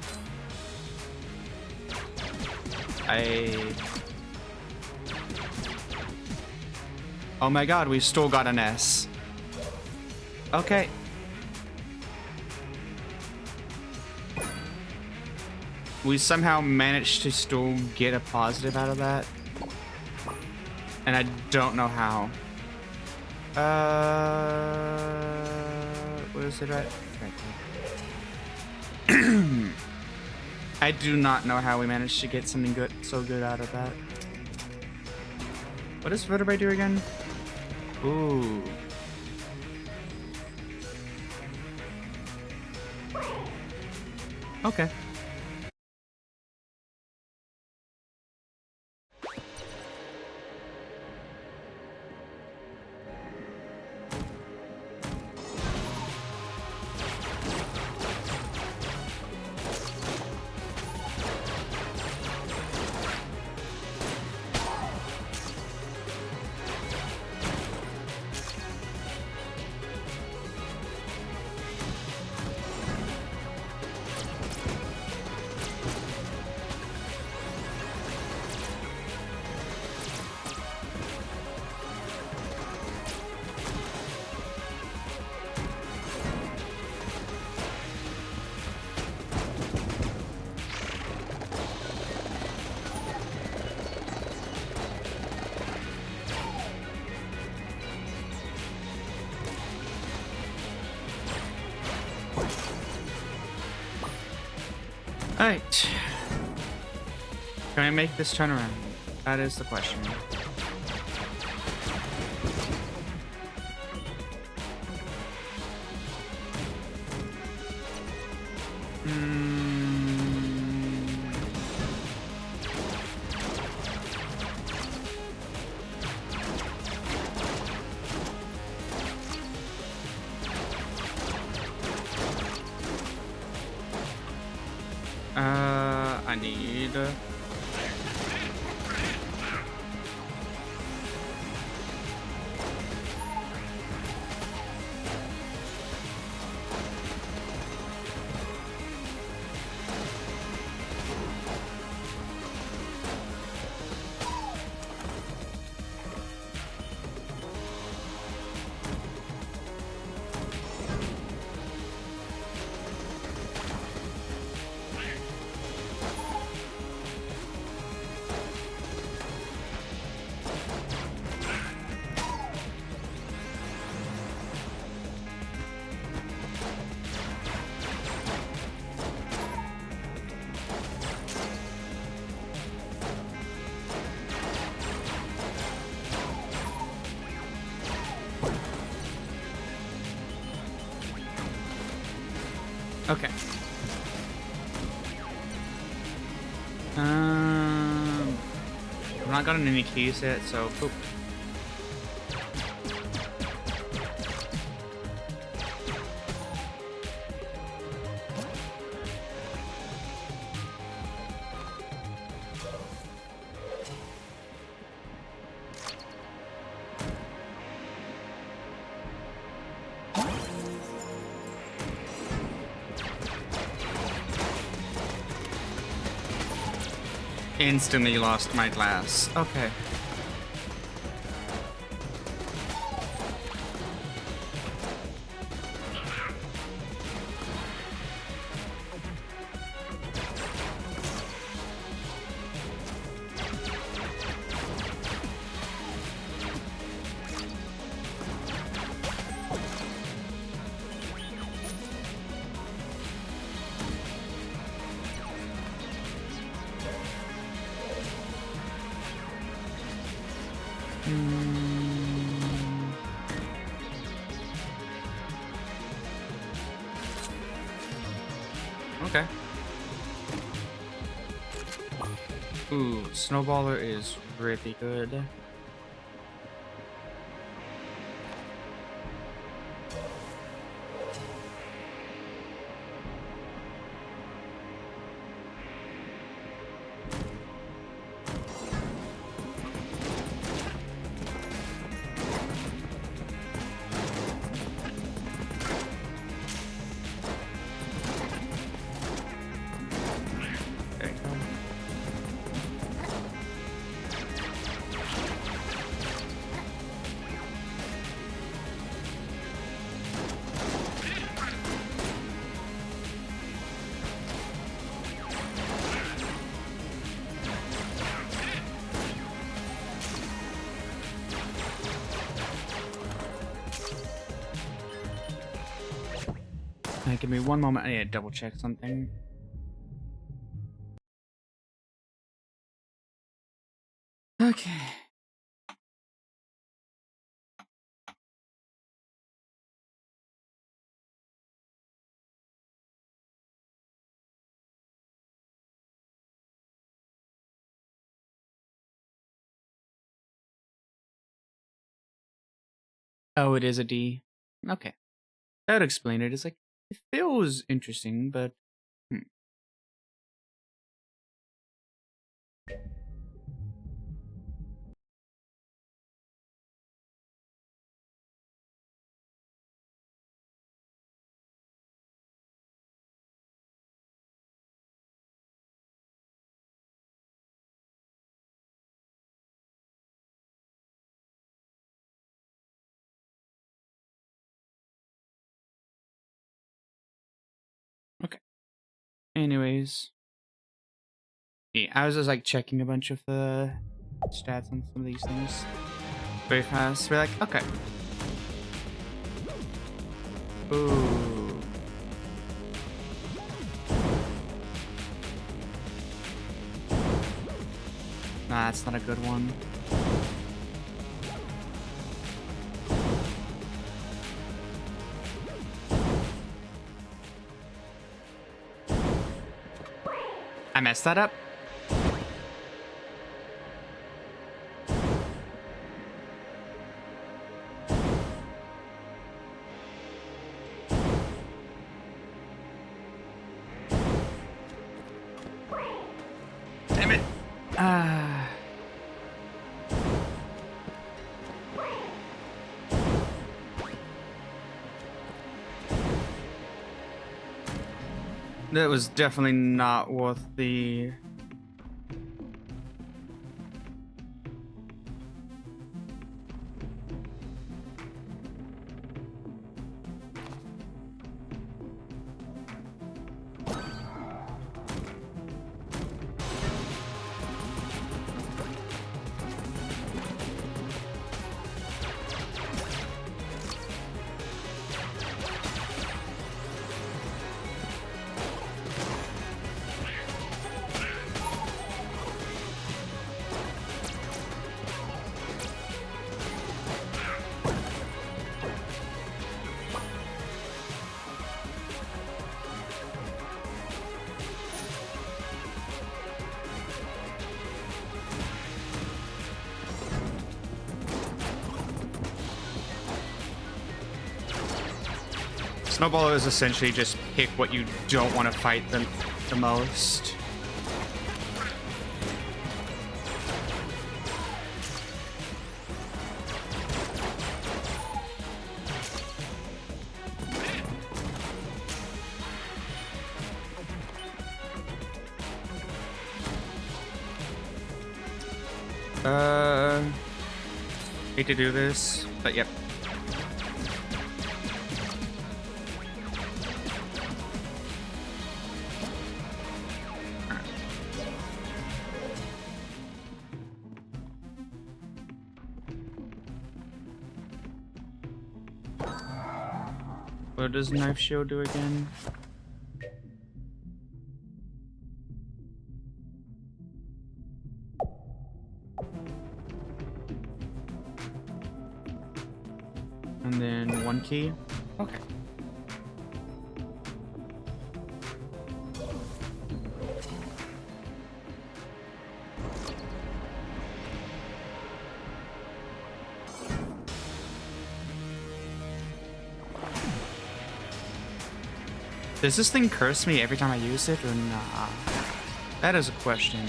Oh my god, we still got an S. Okay. we somehow managed to still get a positive out of that. And I don't know how. What is it at? I do not know how we managed to get something so good out of that. What does vertebrae do again? Ooh. Okay. Alright. Can I make this turn around? That is the question. I need... Okay. I've not gotten any keys yet, so boop. Instantly lost my glass. Okay. Okay. Ooh, Snowballer is really good. Give me one moment. I need to double check something. Okay. Oh, it is a D. Okay. That would explain it. It's like, it feels interesting, but... Okay. Anyways. Yeah, I was just like checking a bunch of the stats on some of these things very fast. We're like, okay. Ooh. Nah, that's not a good one. I messed that up. Damn it. That was definitely not worth the... Snowballer is essentially just pick what you don't want to fight the most. Hate to do this, but yep. What does Knife Shield do again? And then 1 key. Okay. Does this thing curse me every time I use it, or nah? That is a question.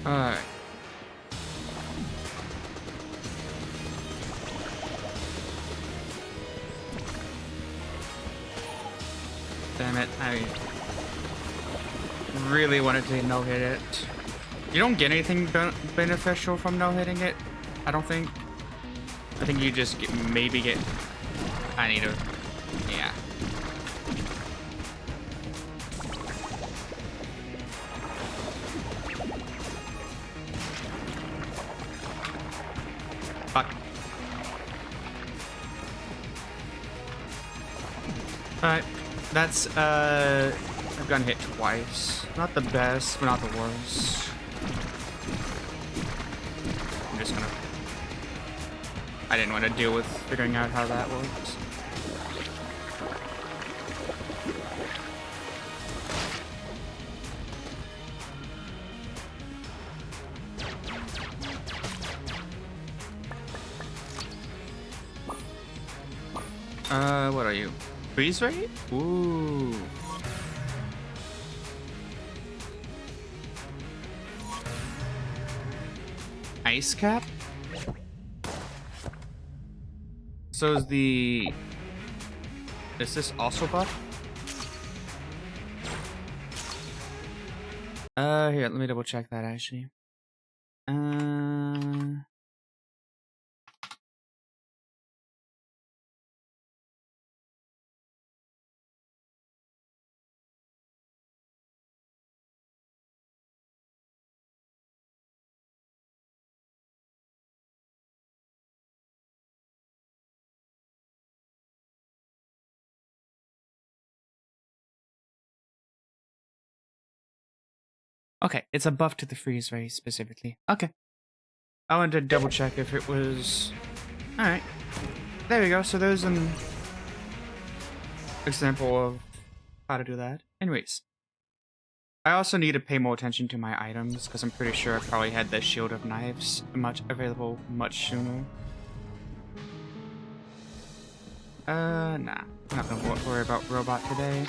Alright. Damn it, really wanted to no-hit it. You don't get anything beneficial from no-hitting it, I don't think. I think you just maybe get... I need to... Yeah. Fuck. Alright. That's, I've gotten hit twice. Not the best, but not the worst. I'm just gonna... I didn't want to deal with figuring out how that works. What are you? Freeze rate? Ooh. Ice cap? So is the... Is this also buff? Here, let me double check that actually. Okay, it's a buff to the freeze ray specifically. Okay. I wanted to double check if it was... Alright. There we go. So there's an example of how to do that. Anyways. I also need to pay more attention to my items, because I'm pretty sure I probably had the Shield of Knives available much sooner. Nah. I'm not gonna worry about Robot today.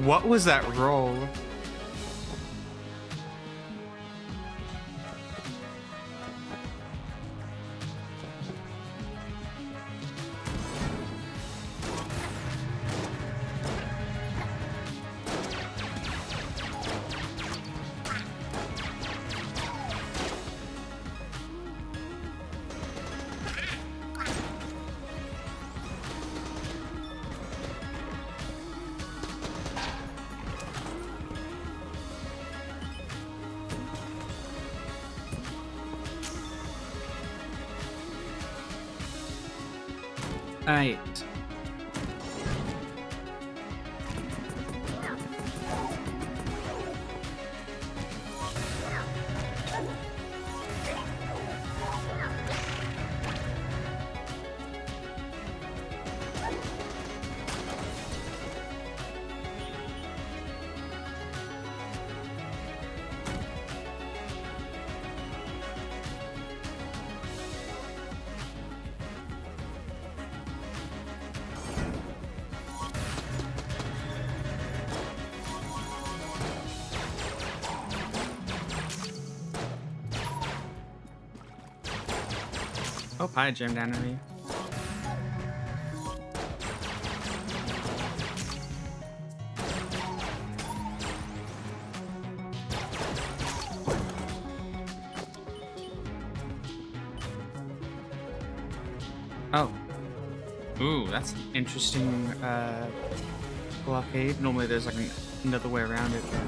What was that roll? Alright. Oh, hi, Jim Dannery. Oh. Ooh, that's an interesting blockade. Normally there's like another way around it. But...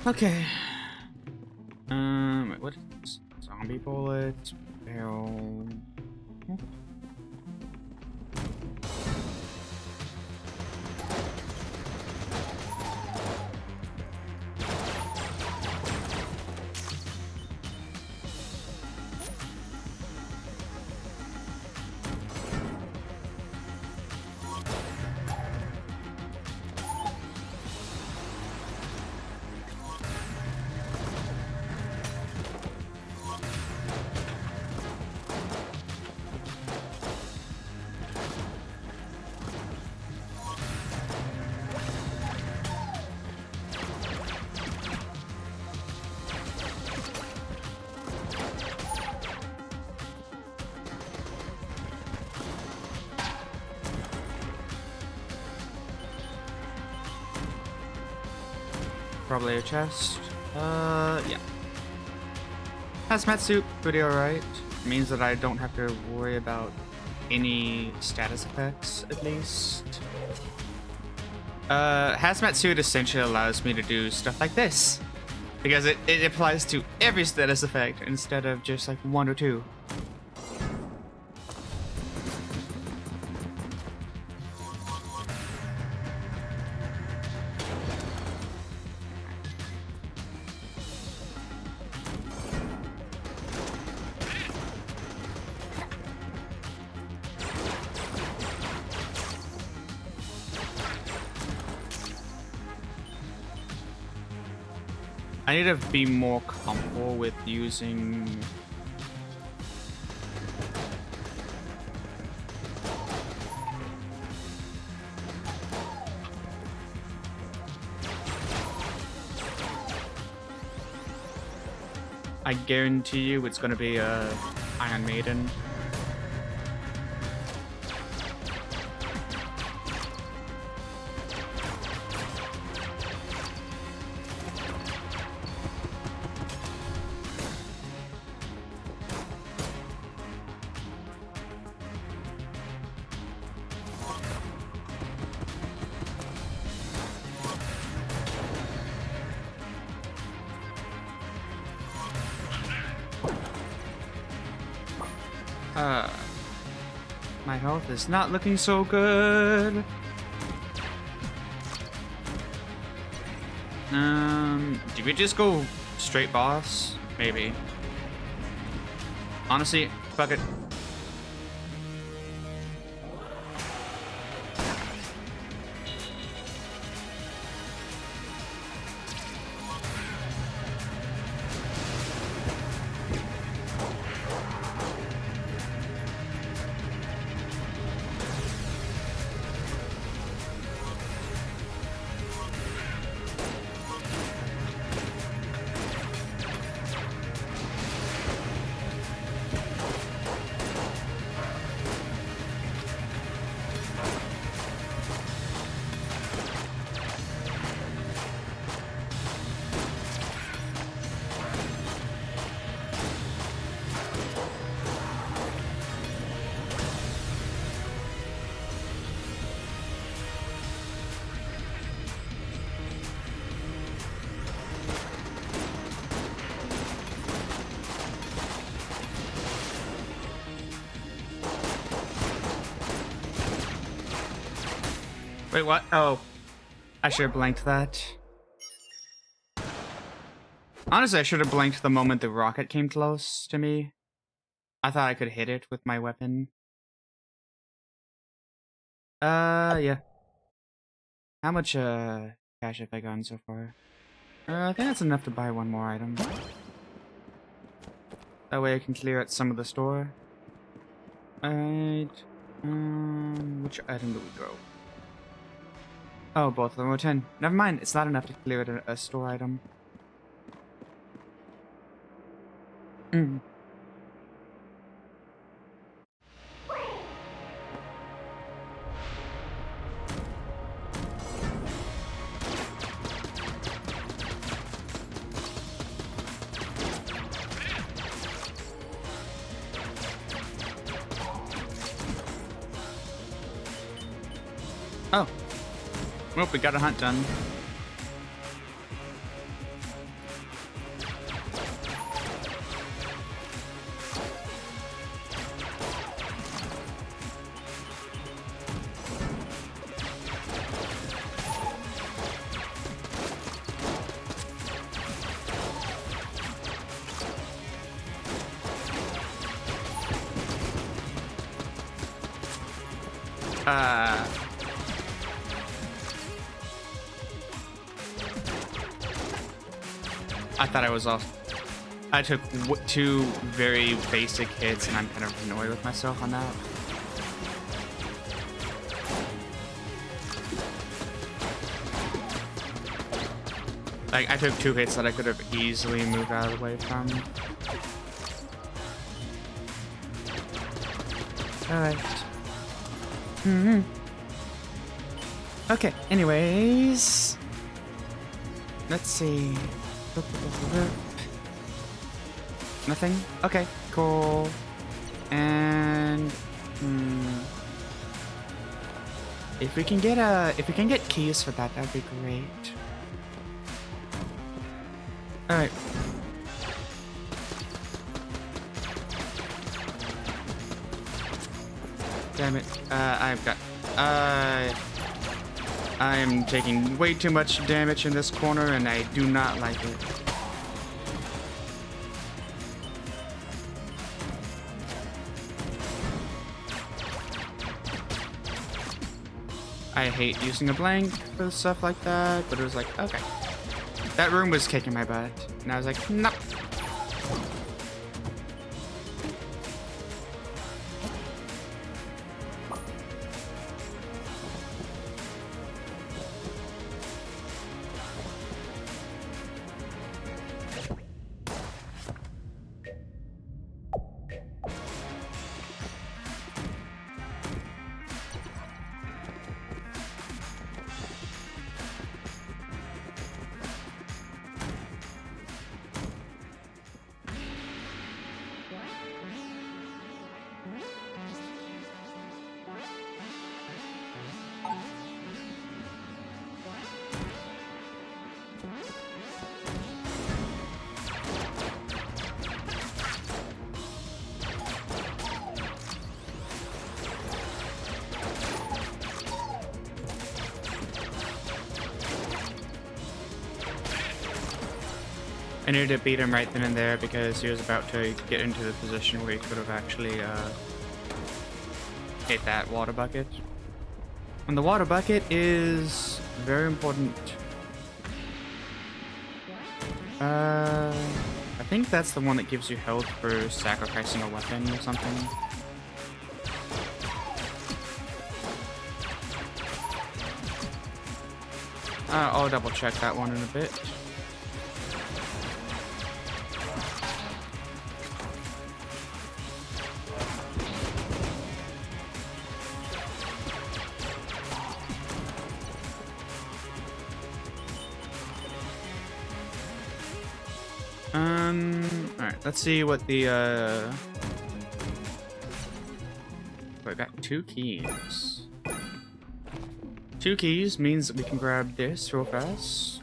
Okay. Wait, what is this? Zombie bullets, barrel. Probably a chest. Yeah. Hazmat suit, pretty alright. Means that I don't have to worry about any status effects, at least. Hazmat suit essentially allows me to do stuff like this, because it applies to every status effect instead of just like 1 or 2. I need to be more comfortable with using I guarantee you it's gonna be a Iron Maiden. My health is not looking so good. Do we just go straight boss? Maybe. Honestly, fuck it. Wait, what? Oh, I should have blanked that. Honestly, I should have blanked the moment the rocket came close to me. I thought I could hit it with my weapon. Yeah. How much, cash have I gotten so far? I think that's enough to buy one more item. That way I can clear out some of the store. Alright. Which item do we go? Oh, both of them are 10. Never mind, it's not enough to clear out a store item. Oh. Well, we got a hunt done. I thought I was off. I took 2 very basic hits, and I'm kind of annoyed with myself on that. Like, I took 2 hits that I could have easily moved out of the way from. Alright. Okay, anyways. Let's see. Nothing? Okay, cool. And if we can get keys for that, that'd be great. Alright. Damn it. I am taking way too much damage in this corner, and I do not like it. I hate using a blank for stuff like that, but it was like, okay. That room was kicking my butt, and I was like, nope. I needed to beat him right then and there because he was about to get into the position where he could have actually hit that water bucket. And the water bucket is very important. I think that's the one that gives you health for sacrificing a weapon or something. I'll double check that one in a bit. Alright, let's see what the, I got 2 keys. 2 keys means that we can grab this real fast.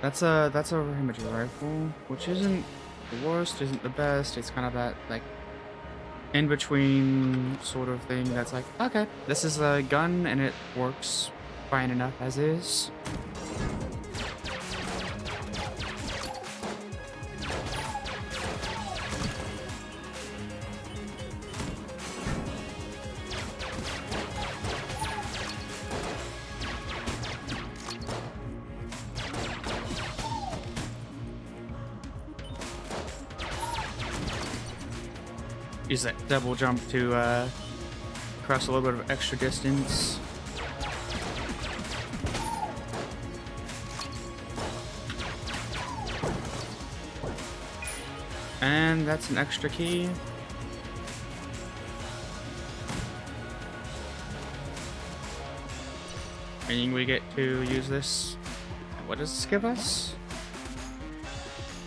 That's a damage rifle, which isn't the worst, isn't the best. It's kind of that, like, in-between sort of thing that's like, okay, this is a gun and it works fine enough as is. Use that double jump to cross a little bit of extra distance. And that's an extra key. Meaning we get to use this. What does this give us?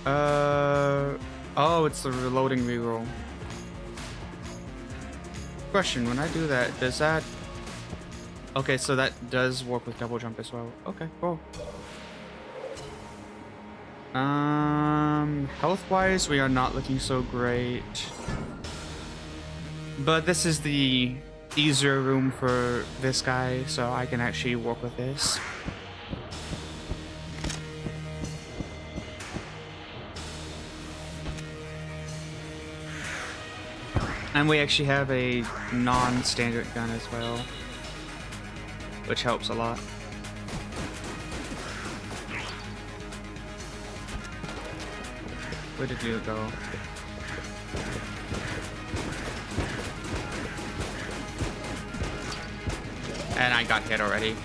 Oh, it's the reloading reroll. Question, when I do that, does that... Okay, so that does work with double jump as well. Okay, cool. Health-wise, we are not looking so great. But this is the easier room for this guy, so I can actually work with this. And we actually have a non-standard gun as well, which helps a lot. Where did you go? And I got hit already.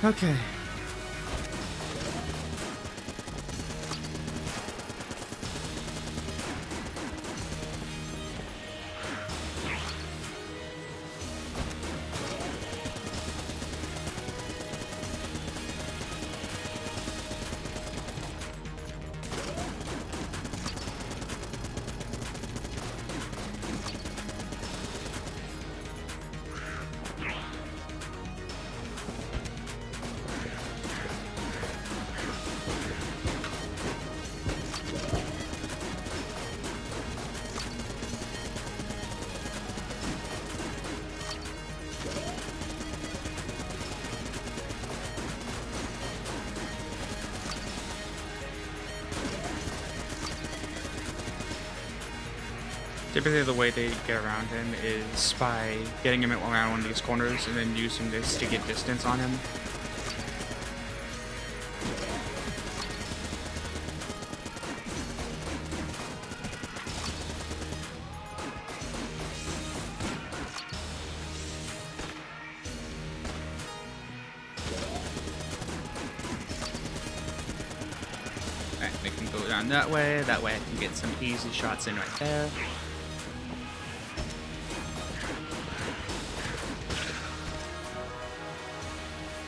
Okay. Typically the way they get around him is by getting him around one of these corners and then using this to get distance on him. Alright, make him go down that way I can get some easy shots in right there.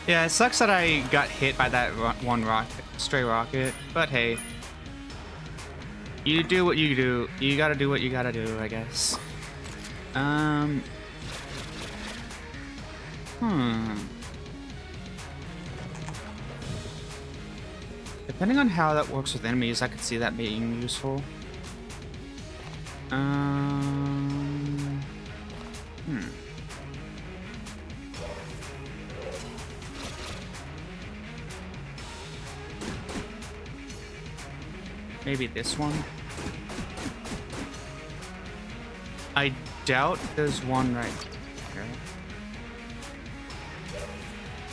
Yeah, it sucks that I got hit by that one stray rocket, but hey. You do what you do. You gotta do what you gotta do, I guess. Depending on how that works with enemies, I could see that being useful. Maybe this one? I doubt there's one right here.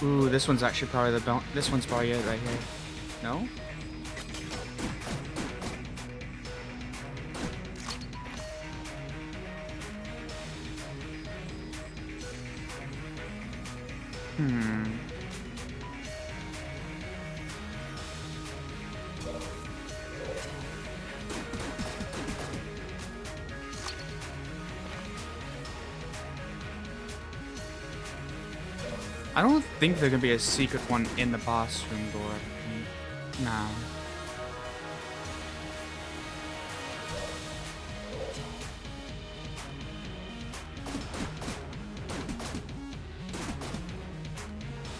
Ooh, this one's actually probably the belt. This one's probably it right here. No? I don't think there's gonna be a secret one in the boss room door. No.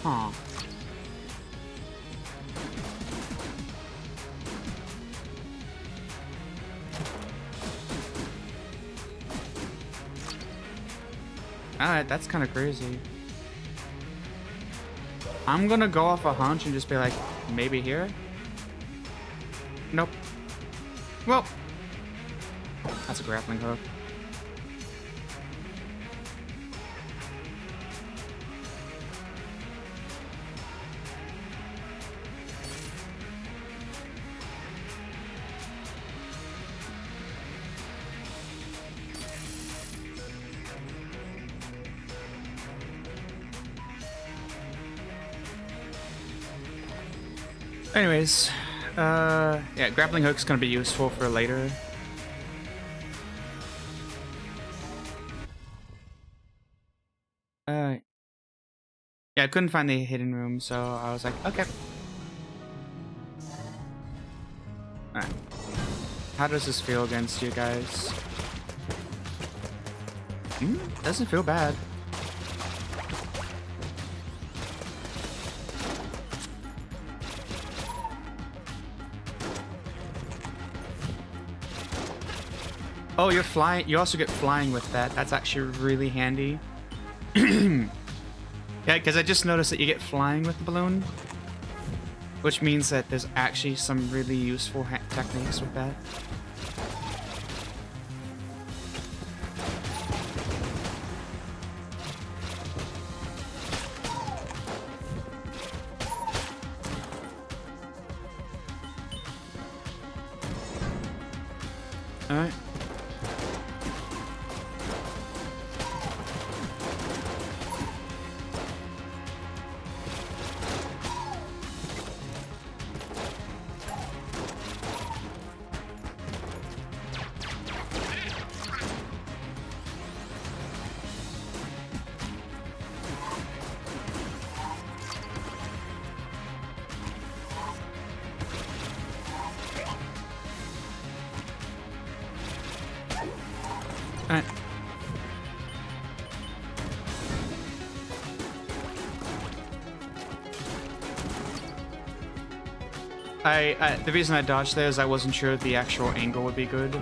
Huh. Alright, that's kind of crazy. I'm gonna go off a hunch and just be like, maybe here? Nope. Well, that's a grappling hook. Anyways, yeah, grappling hook's gonna be useful for later. Yeah, I couldn't find the hidden room, so I was like, okay. Alright. How does this feel against you guys? Doesn't feel bad. Oh, you're flying. You also get flying with that. That's actually really handy. Yeah, because I just noticed that you get flying with the balloon, which means that there's actually some really useful techniques with that. All right. The reason I dodged there is I wasn't sure if the actual angle would be good.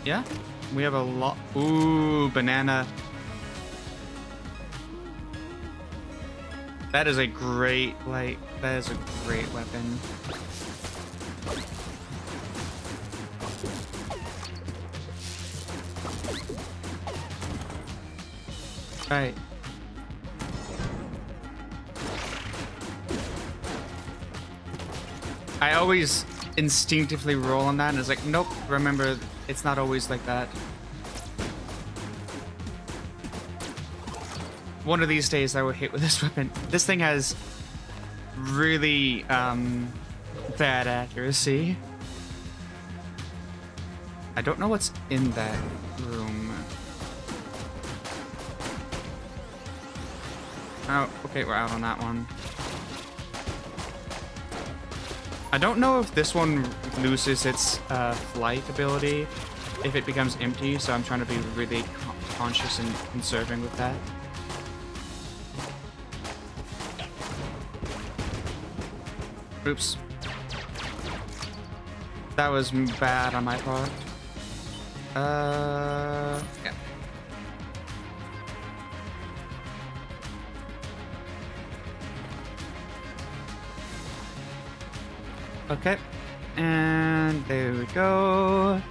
Yeah. We have a lot. Ooh, banana. That is a great, like, that is a great weapon. Right. I always instinctively roll on that, and it's like, nope, remember, it's not always like that. One of these days I will hit with this weapon. This thing has really bad accuracy. I don't know what's in that room. Oh, okay, we're out on that one. I don't know if this one loses its flight ability if it becomes empty, so I'm trying to be really conscious and conserving with that. Oops. That was bad on my part. Yeah. Okay. And there we go.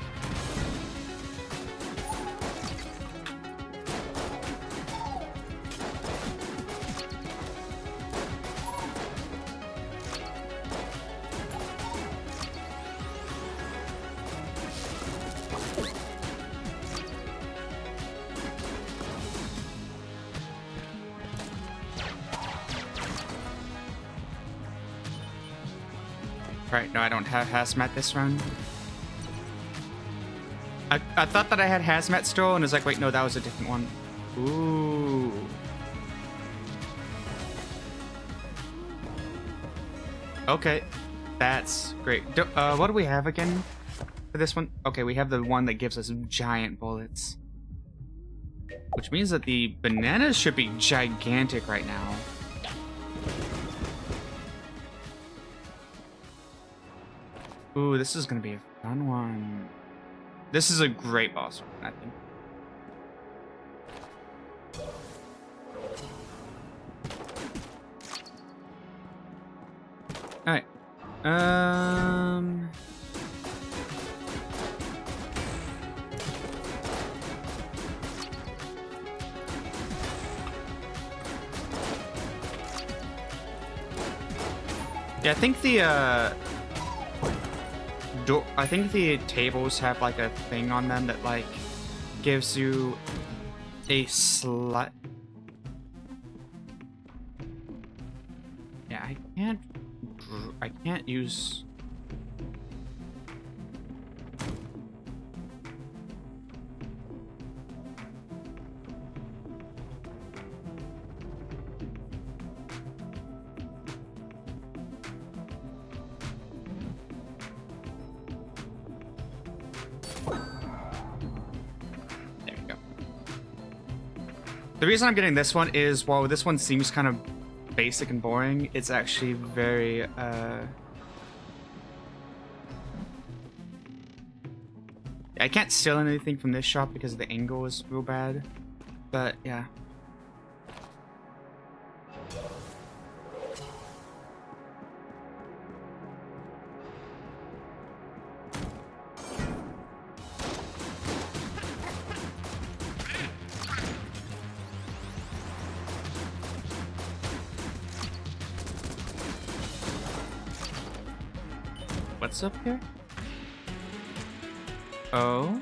Right, no, I don't have hazmat this run. I thought that I had hazmat still, and it's like, wait, no, that was a different one. Ooh. Okay, that's great. What do we have again for this one? Okay, we have the one that gives us giant bullets. Which means that the bananas should be gigantic right now. Ooh, this is gonna be a fun one. This is a great boss one, I think. Alright. Yeah, I think the tables have like a thing on them that like gives you a slight. Yeah, I can't use. The reason I'm getting this one is, while this one seems kind of basic and boring, it's actually very, I can't steal anything from this shop because the angle is real bad, but yeah. What's up here? Oh.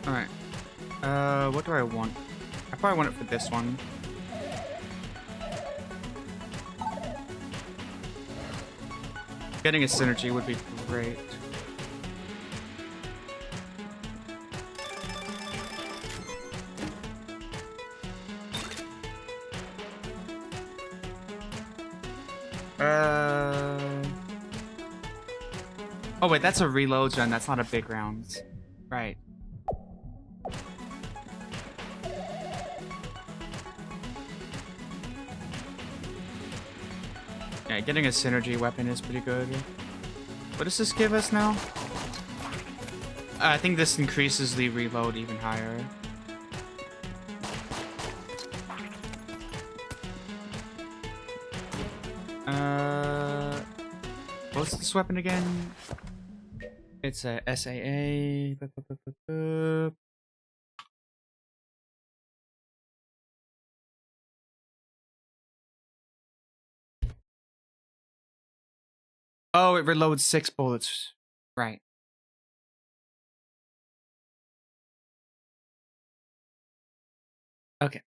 Alright. What do I want? I probably want it for this one. Getting a synergy would be great. Oh wait, that's a reload run. That's not a big round. Right. Yeah, getting a synergy weapon is pretty good. What does this give us now? I think this increases the reload even higher. What's this weapon again? It's a SAA. Oh, it reloads 6 bullets. Right. Okay.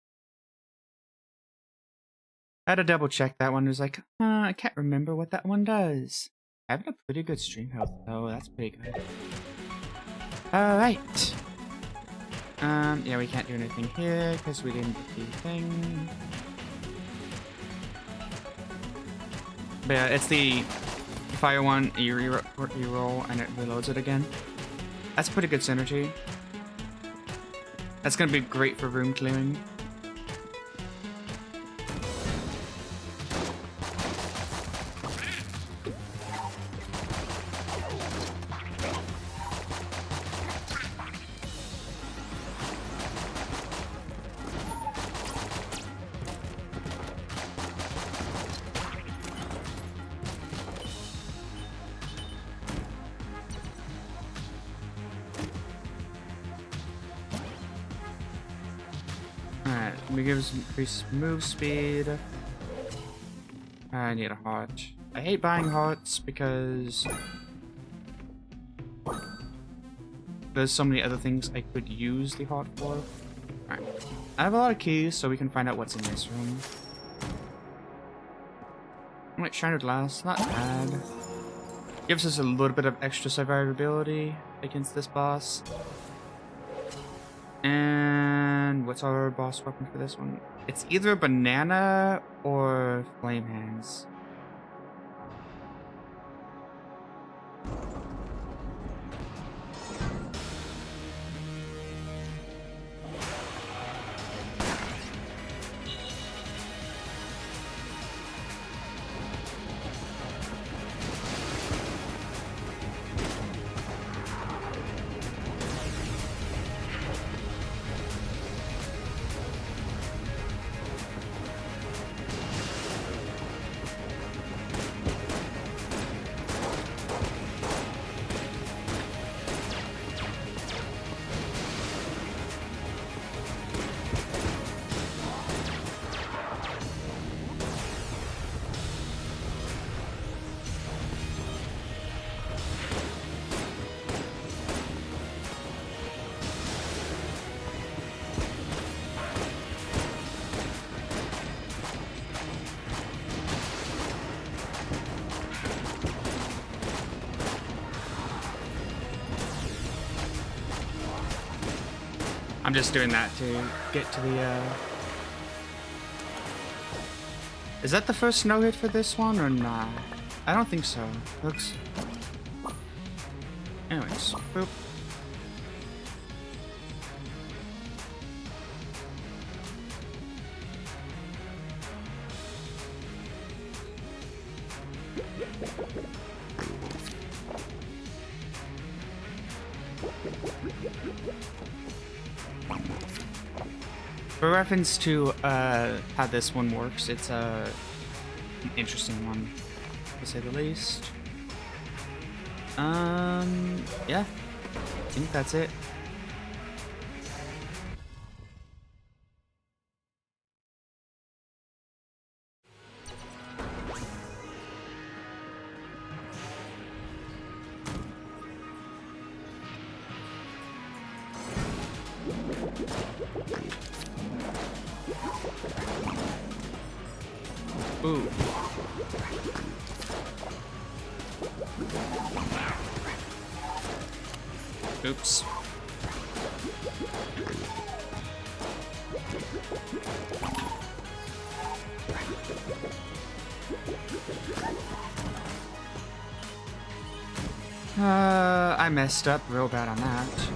I had to double check that one. It was like, I can't remember what that one does. Having a pretty good stream health though. That's pretty good. Alright. Yeah, we can't do anything here because we didn't get the thing. But yeah, it's the fire one, you re-roll and it reloads it again. That's pretty good synergy. That's gonna be great for room clearing. It gives increased move speed. I need a heart. I hate buying hearts because there's so many other things I could use the heart for. Alright. I have a lot of keys, so we can find out what's in this room. Alright, Shined Glass, not bad. Gives us a little bit of extra survivability against this boss. And what's our boss weapon for this one? It's either a banana or flame hands. I'm just doing that to get to the, Is that the first snow hit for this one, or nah? I don't think so. Looks... Anyways, boop. For reference to how this one works, it's an interesting one, to say the least. Yeah, I think that's it. Ooh. Oops. I messed up real bad on that.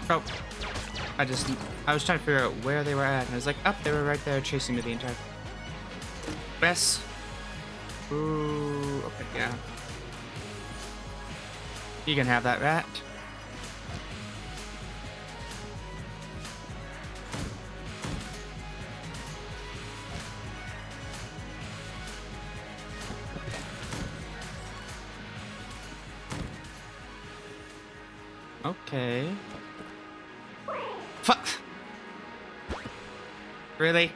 Oh, I was trying to figure out where they were at, and I was like, oh, they were right there chasing me the entire. Yes. Ooh, okay, yeah. You can have that rat. Okay. Fuck! Really?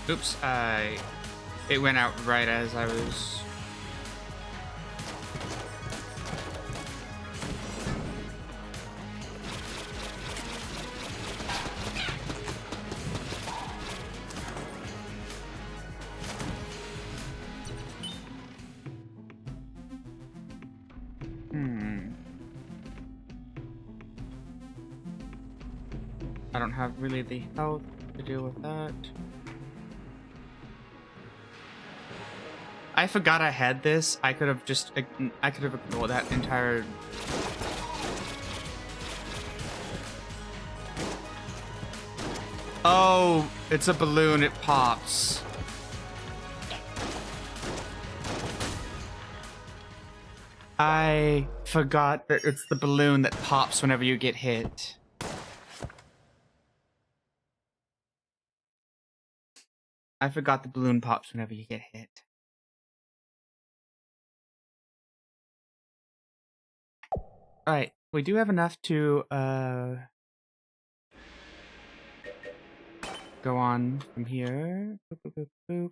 Oops, it went out right as I was... I don't have really the health to deal with that. I forgot I had this. I could have ignored that entire... Oh, it's a balloon, it pops. I forgot that it's the balloon that pops whenever you get hit. I forgot the balloon pops whenever you get hit. Alright, we do have enough to, go on from here. Boop, boop, boop, boop.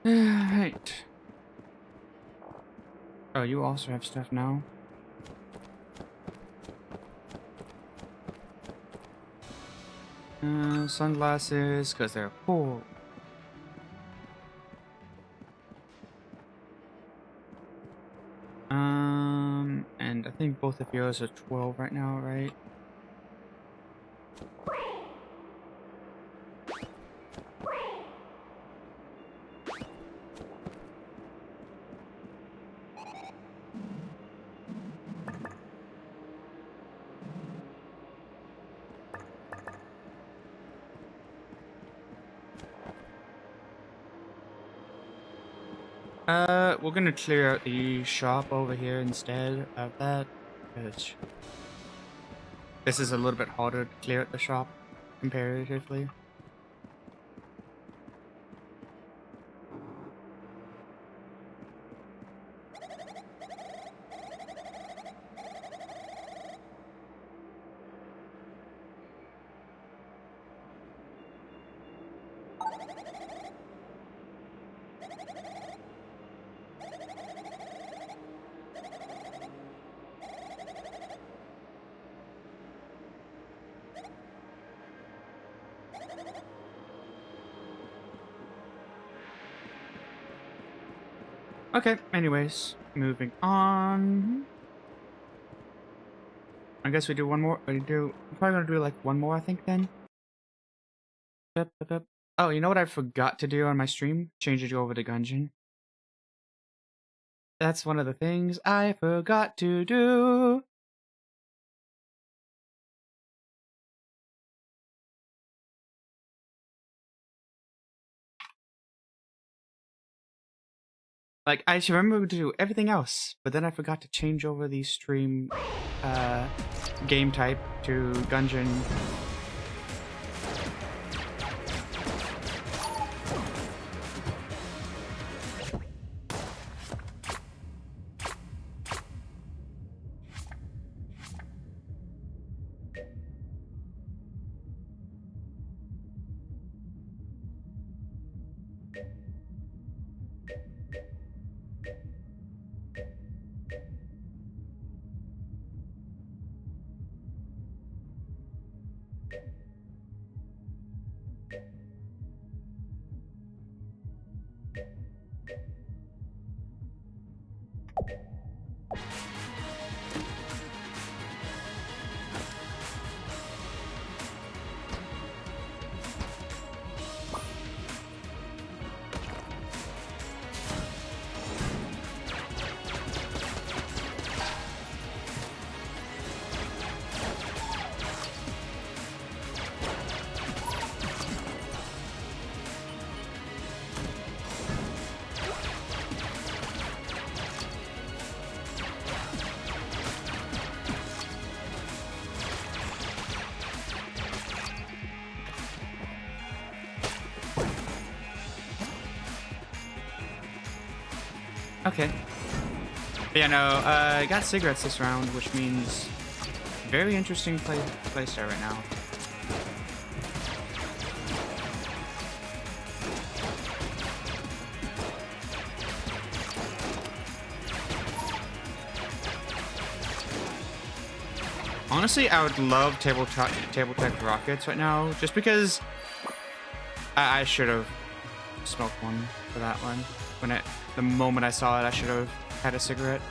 Right. Oh, you also have stuff now. Sunglasses, because they're cool. And I think both of yours are 12 right now, right? We're gonna clear out the shop over here instead of that, because this is a little bit harder to clear out the shop comparatively. Okay, anyways, moving on. I guess we do one more. I'm probably gonna do like one more, I think, then. Yep, yep, yep. Oh, you know what I forgot to do on my stream? Change it over to gungeon. That's one of the things I forgot to do. Like, I should remember to do everything else, but then I forgot to change over the stream game type to gungeon. Okay. But yeah, no, I got cigarettes this round, which means very interesting playstyle right now. Honestly, I would love tabletop rockets right now, just because I should have smoked one for that one. The moment I saw it, I should have had a cigarette.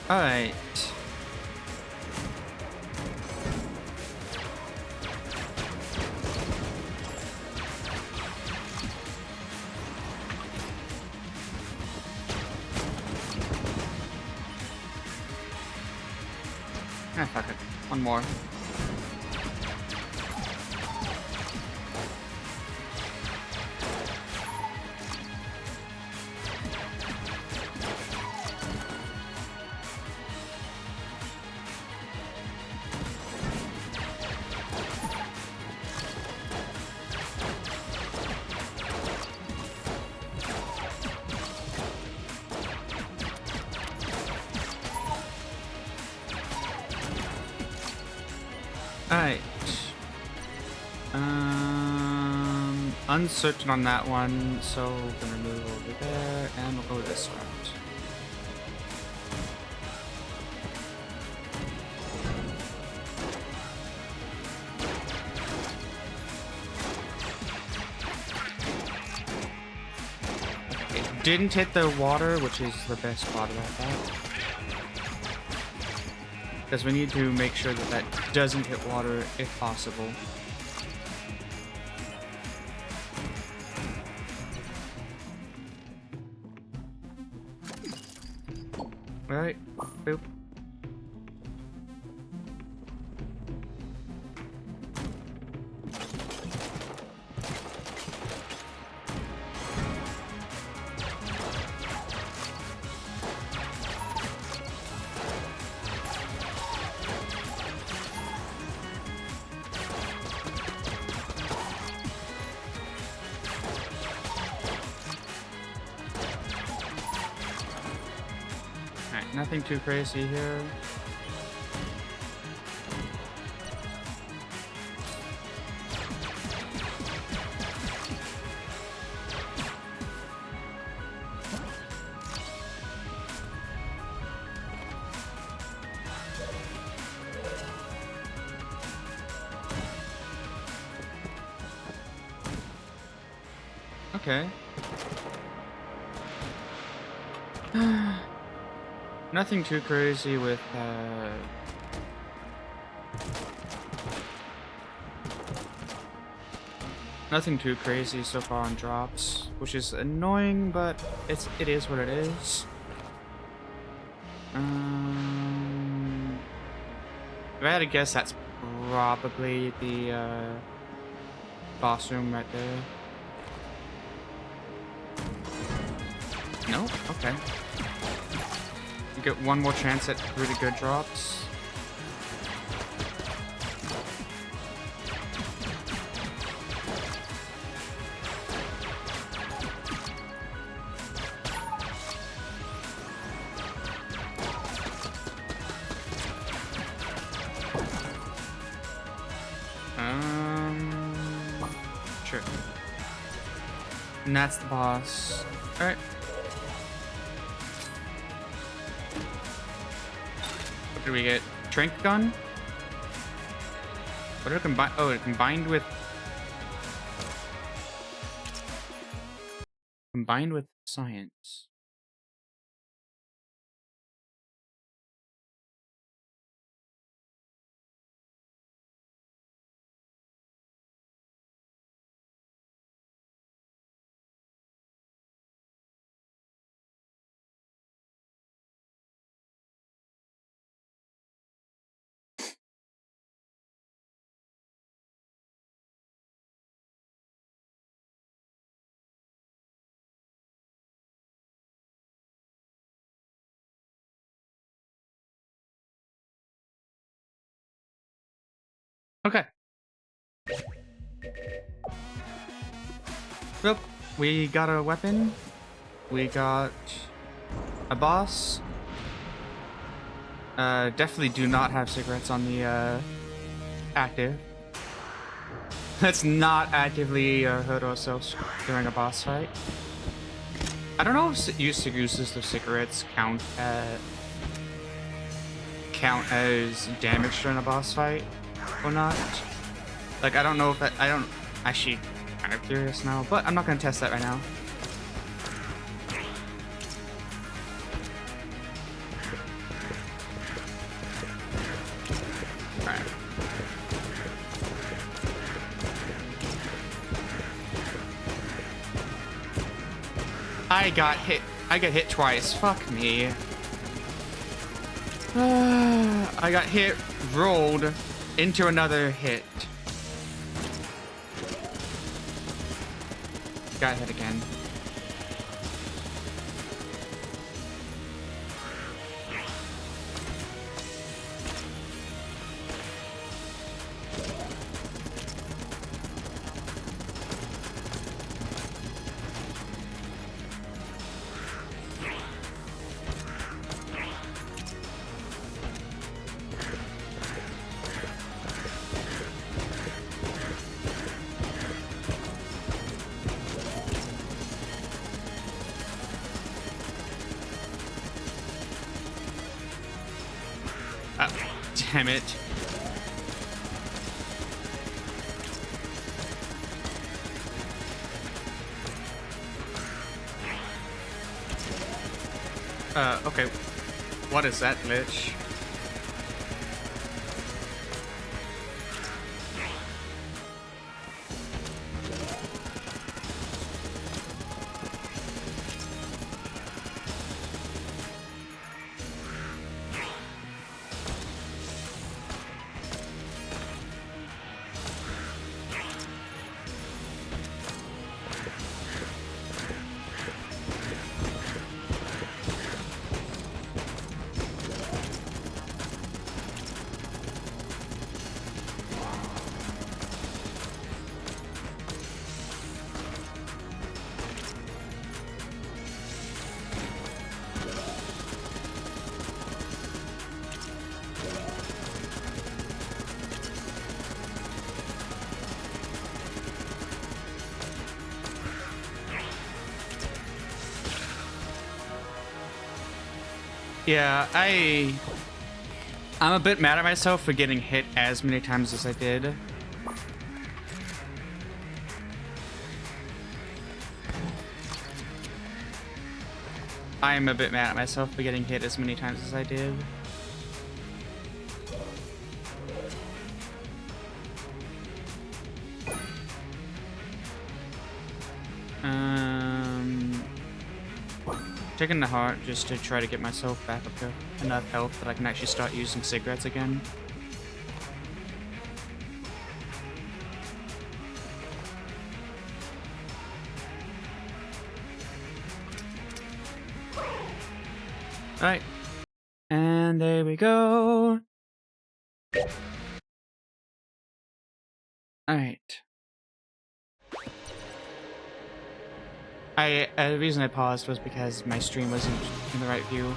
Alright. Ah, fuck it. One more. Alright. Uncertain on that one, so gonna move over there, and we'll go this route. It didn't hit the water, which is the best part about that. Because we need to make sure that that doesn't hit water if possible. Alright. Boop. Alright, nothing too crazy here. Okay. Nothing too crazy with nothing too crazy so far on drops, which is annoying, but it is what it is. If I had to guess, that's probably the boss room right there. No? Okay. You get one more chance at really good drops. Sure. And that's the boss. Alright. What did we get? Strength gun? What did it combine? Oh, it combined with science. Okay. Well, we got a weapon. We got a boss. Definitely do not have cigarettes on the active. Let's not actively hurt ourselves during a boss fight. I don't know if uses of cigarettes count as damage during a boss fight or not. Like, I don't know if I don't actually kind of curious now, but I'm not gonna test that right now. Alright. I got hit twice. Fuck me. I got hit, rolled into another hit. Got hit again. Damn it. Okay. What is that glitch? Yeah, I'm a bit mad at myself for getting hit as many times as I did. I'm a bit mad at myself for getting hit as many times as I did. Taking the heart just to try to get myself back up to enough health that I can actually start using cigarettes again. Alright. And there we go. Alright. The reason I paused was because my stream wasn't in the right view.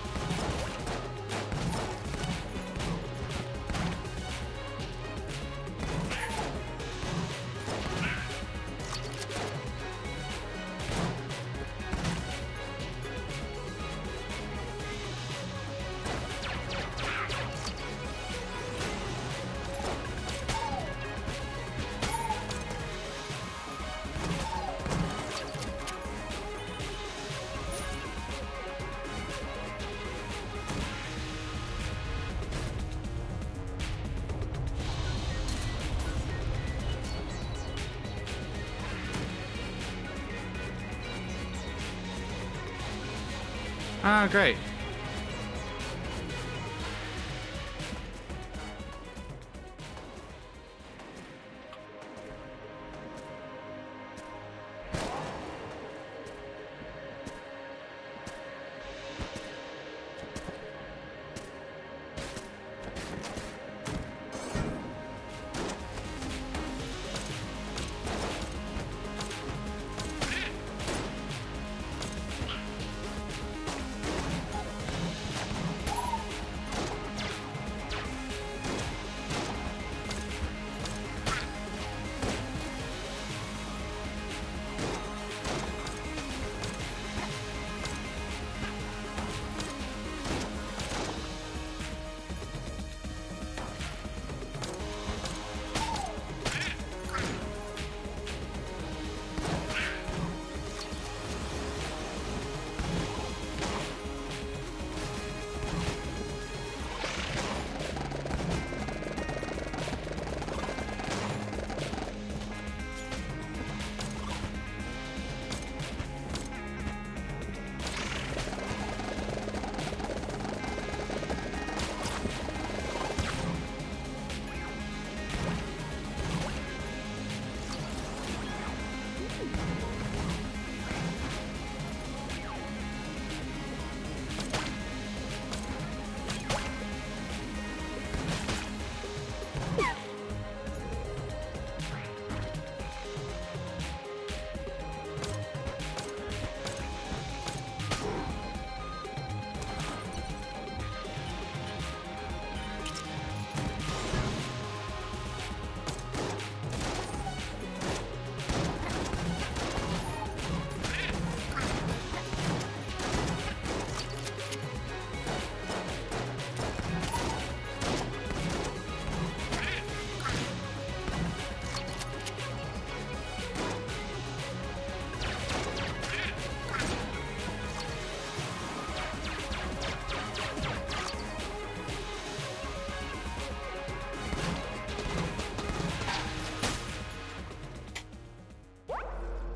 Ah, great.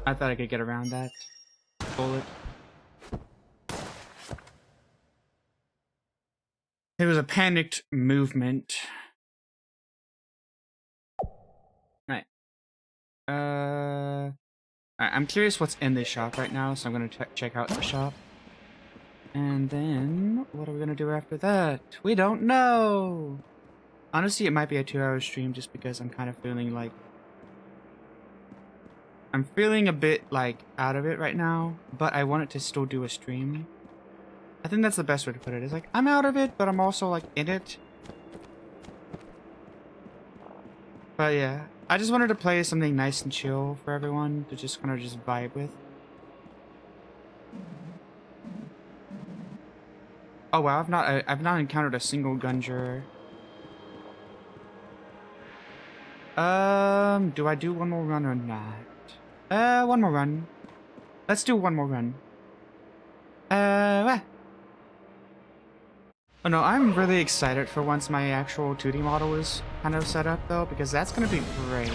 I thought I could get around that bullet. It was a panicked movement. Right. I'm curious what's in this shop right now, so I'm gonna check out the shop. And then, what are we gonna do after that? We don't know! Honestly, it might be a 2-hour stream just because I'm kind of feeling like... I'm feeling a bit, like, out of it right now, but I want it to still do a stream. I think that's the best way to put it. It's like, I'm out of it, but I'm also, like, in it. But yeah, I just wanted to play something nice and chill for everyone to just kind of just vibe with. Oh wow, I've not encountered a single gungeon. Do I do one more run or not? One more run. Let's do one more run. Oh no, I'm really excited for once my actual 2D model is kind of set up though, because that's gonna be great.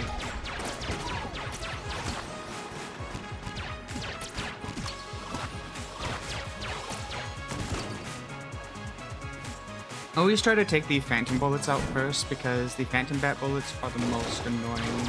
I always try to take the phantom bullets out first because the phantom bat bullets are the most annoying.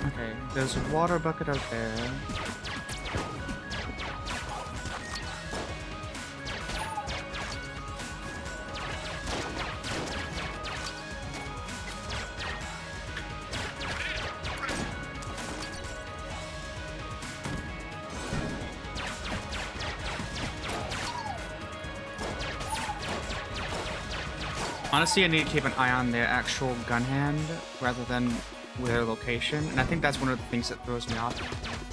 Okay, there's a water bucket out there. Honestly, I need to keep an eye on their actual gun hand rather than their location, and I think that's one of the things that throws me off,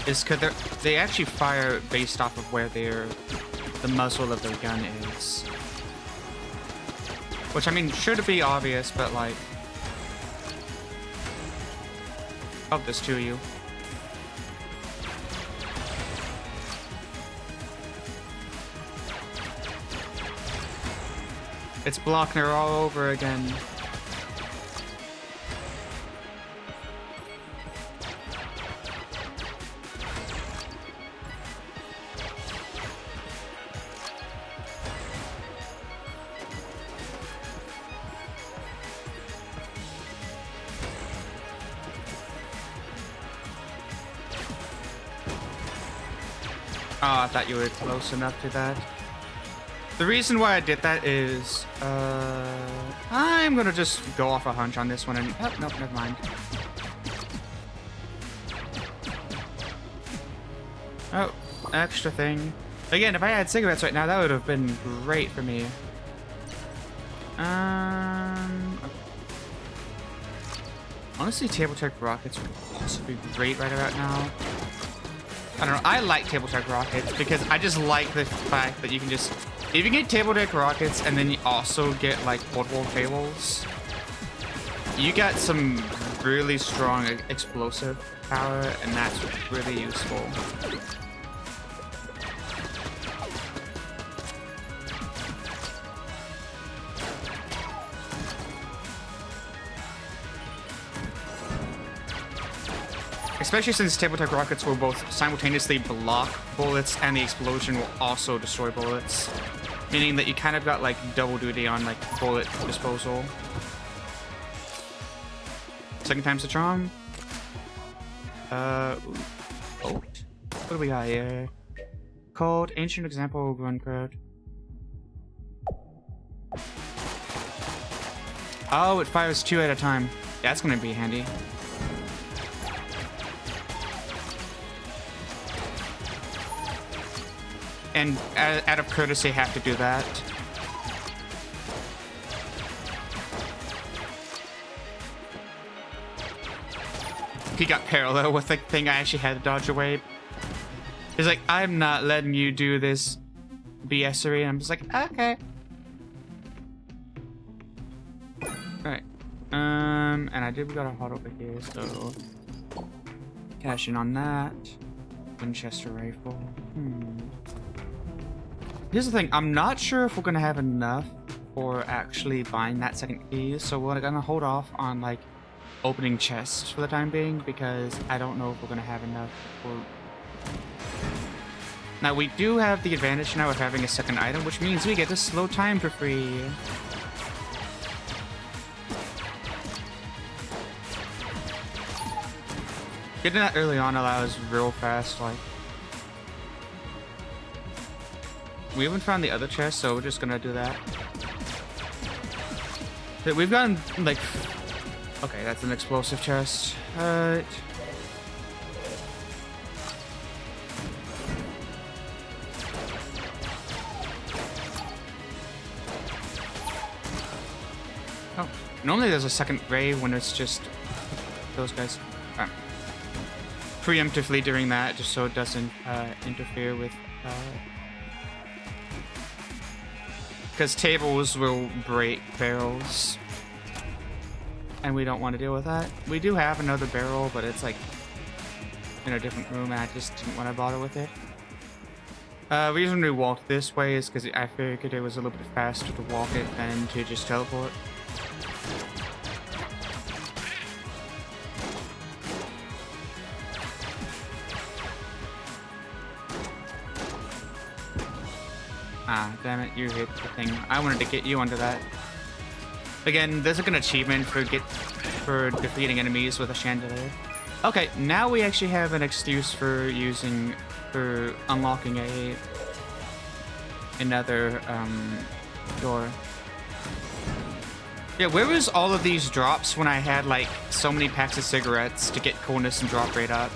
is because they actually fire based off of where the muzzle of their gun is. Which, I mean, should be obvious, but like... Oh, there's two of you. It's blocking her all over again. Oh, I thought you were close enough to that. The reason why I did that is, I'm gonna just go off a hunch on this one and, oh, nope, never mind. Oh, extra thing. Again, if I had cigarettes right now, that would have been great for me. Honestly, table tech rockets would also be great right about now. I don't know, I like table tech rockets because I just like the fact that you can just... If you get table deck rockets and then you also get like portable tables, you got some really strong explosive power, and that's really useful. Especially since table tech rockets will both simultaneously block bullets and the explosion will also destroy bullets. Meaning that you kind of got like double duty on like bullet disposal. Second time's the charm. Oh. What do we got here? Called Ancient Example Run Card. Oh, it fires two at a time. Yeah, that's gonna be handy. And out of courtesy, have to do that. He got parallel with the thing I actually had to dodge away. He's like, I'm not letting you do this BS-ery. And I'm just like, okay. Alright. And I did got a hot over here, so cash in on that. Winchester rifle. Here's the thing, I'm not sure if we're gonna have enough for actually buying that second key, so we're gonna hold off on like opening chests for the time being because I don't know if we're gonna have enough for... Now we do have the advantage now of having a second item, which means we get to slow time for free. Getting that early on allows real fast, like... We haven't found the other chest, so we're just gonna do that. We've gotten, like... Okay, that's an explosive chest. Oh, normally there's a second grave when it's just those guys. Preemptively doing that just so it doesn't interfere with... Because tables will break barrels. And we don't want to deal with that. We do have another barrel, but it's like in a different room, and I just didn't want to bother with it. Reason we walked this way is because I figured it was a little bit faster to walk it than to just teleport. Ah, damn it, you hit the thing. I wanted to get you onto that. Again, there's like an achievement for defeating enemies with a chandelier. Okay, now we actually have an excuse for unlocking another door. Yeah, where was all of these drops when I had like so many packs of cigarettes to get coolness and drop rate up?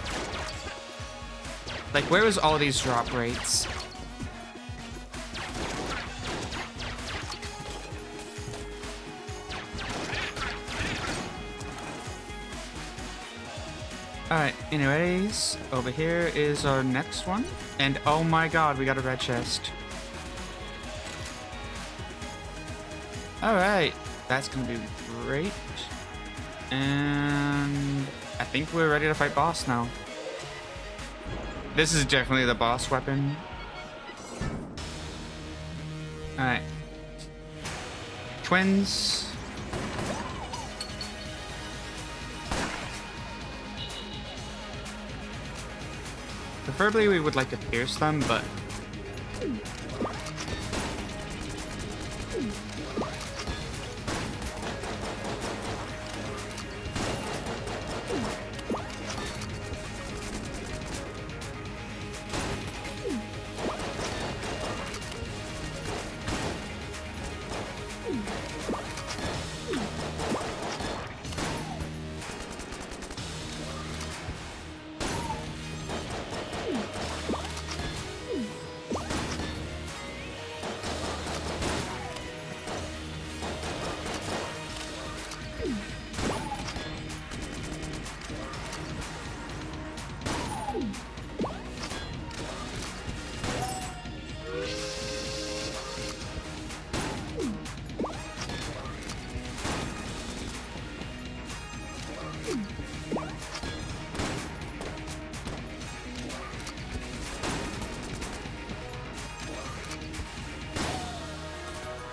Like, where was all these drop rates? Alright, anyways, over here is our next one. And oh my god, we got a red chest. Alright, that's gonna be great. And I think we're ready to fight boss now. This is definitely the boss weapon. Alright. Twins. Preferably we would like to pierce them, but...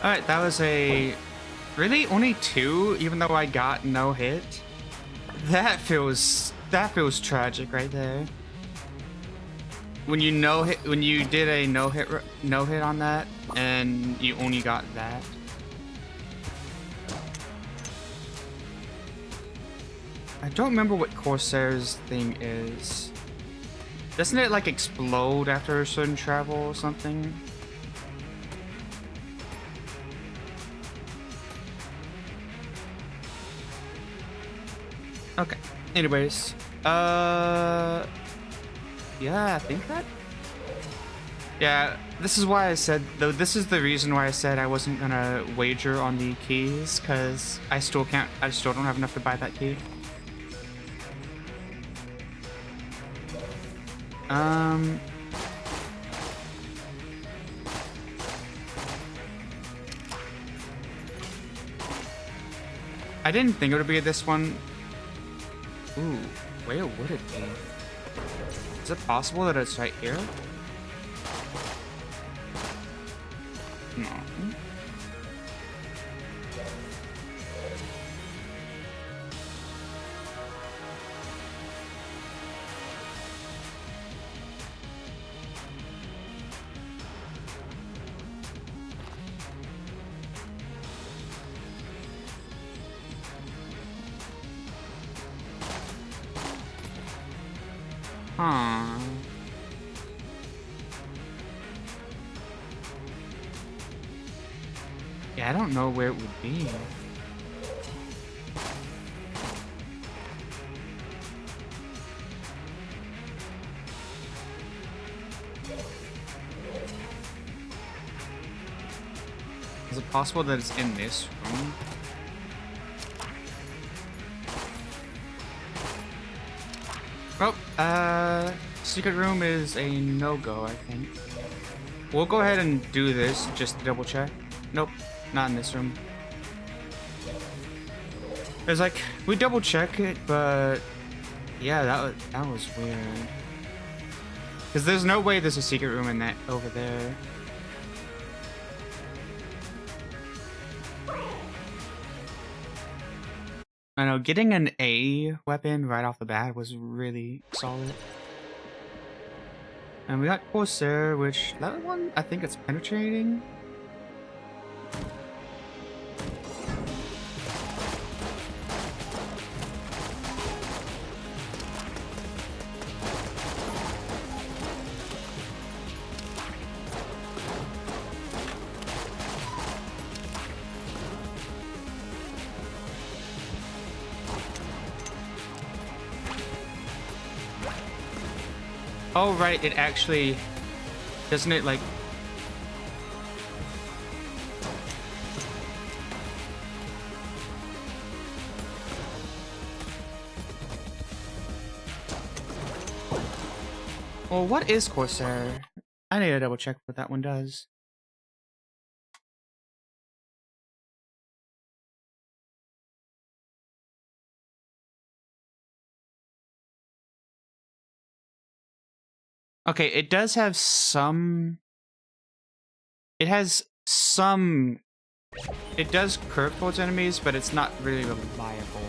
Alright, that was a... Really? Only 2? Even though I got no hit? That feels tragic right there. When you did a no hit on that, and you only got that. I don't remember what Corsair's thing is. Doesn't it like explode after a certain travel or something? Okay. Anyways, yeah, I think that. Yeah, this is why I said, though. This is the reason why I said I wasn't gonna wager on the keys, because I still don't have enough to buy that key. I didn't think it would be this one. Ooh, where would it be? Is it possible that it's right here? No. Huh. Yeah, I don't know where it would be. Is it possible that it's in this room? Oh, secret room is a no-go, I think. We'll go ahead and do this just to double check. Nope, not in this room. It's like, we double check it, but yeah, that was weird. Because there's no way there's a secret room in that over there. I know, getting an A weapon right off the bat was really solid. And we got Corsair, which, that one, I think it's penetrating. Oh, right, it actually... Doesn't it, like... Well, what is Corsair? I need to double check what that one does. Okay, it does have some... It has some... It does curve towards enemies, but it's not really reliable.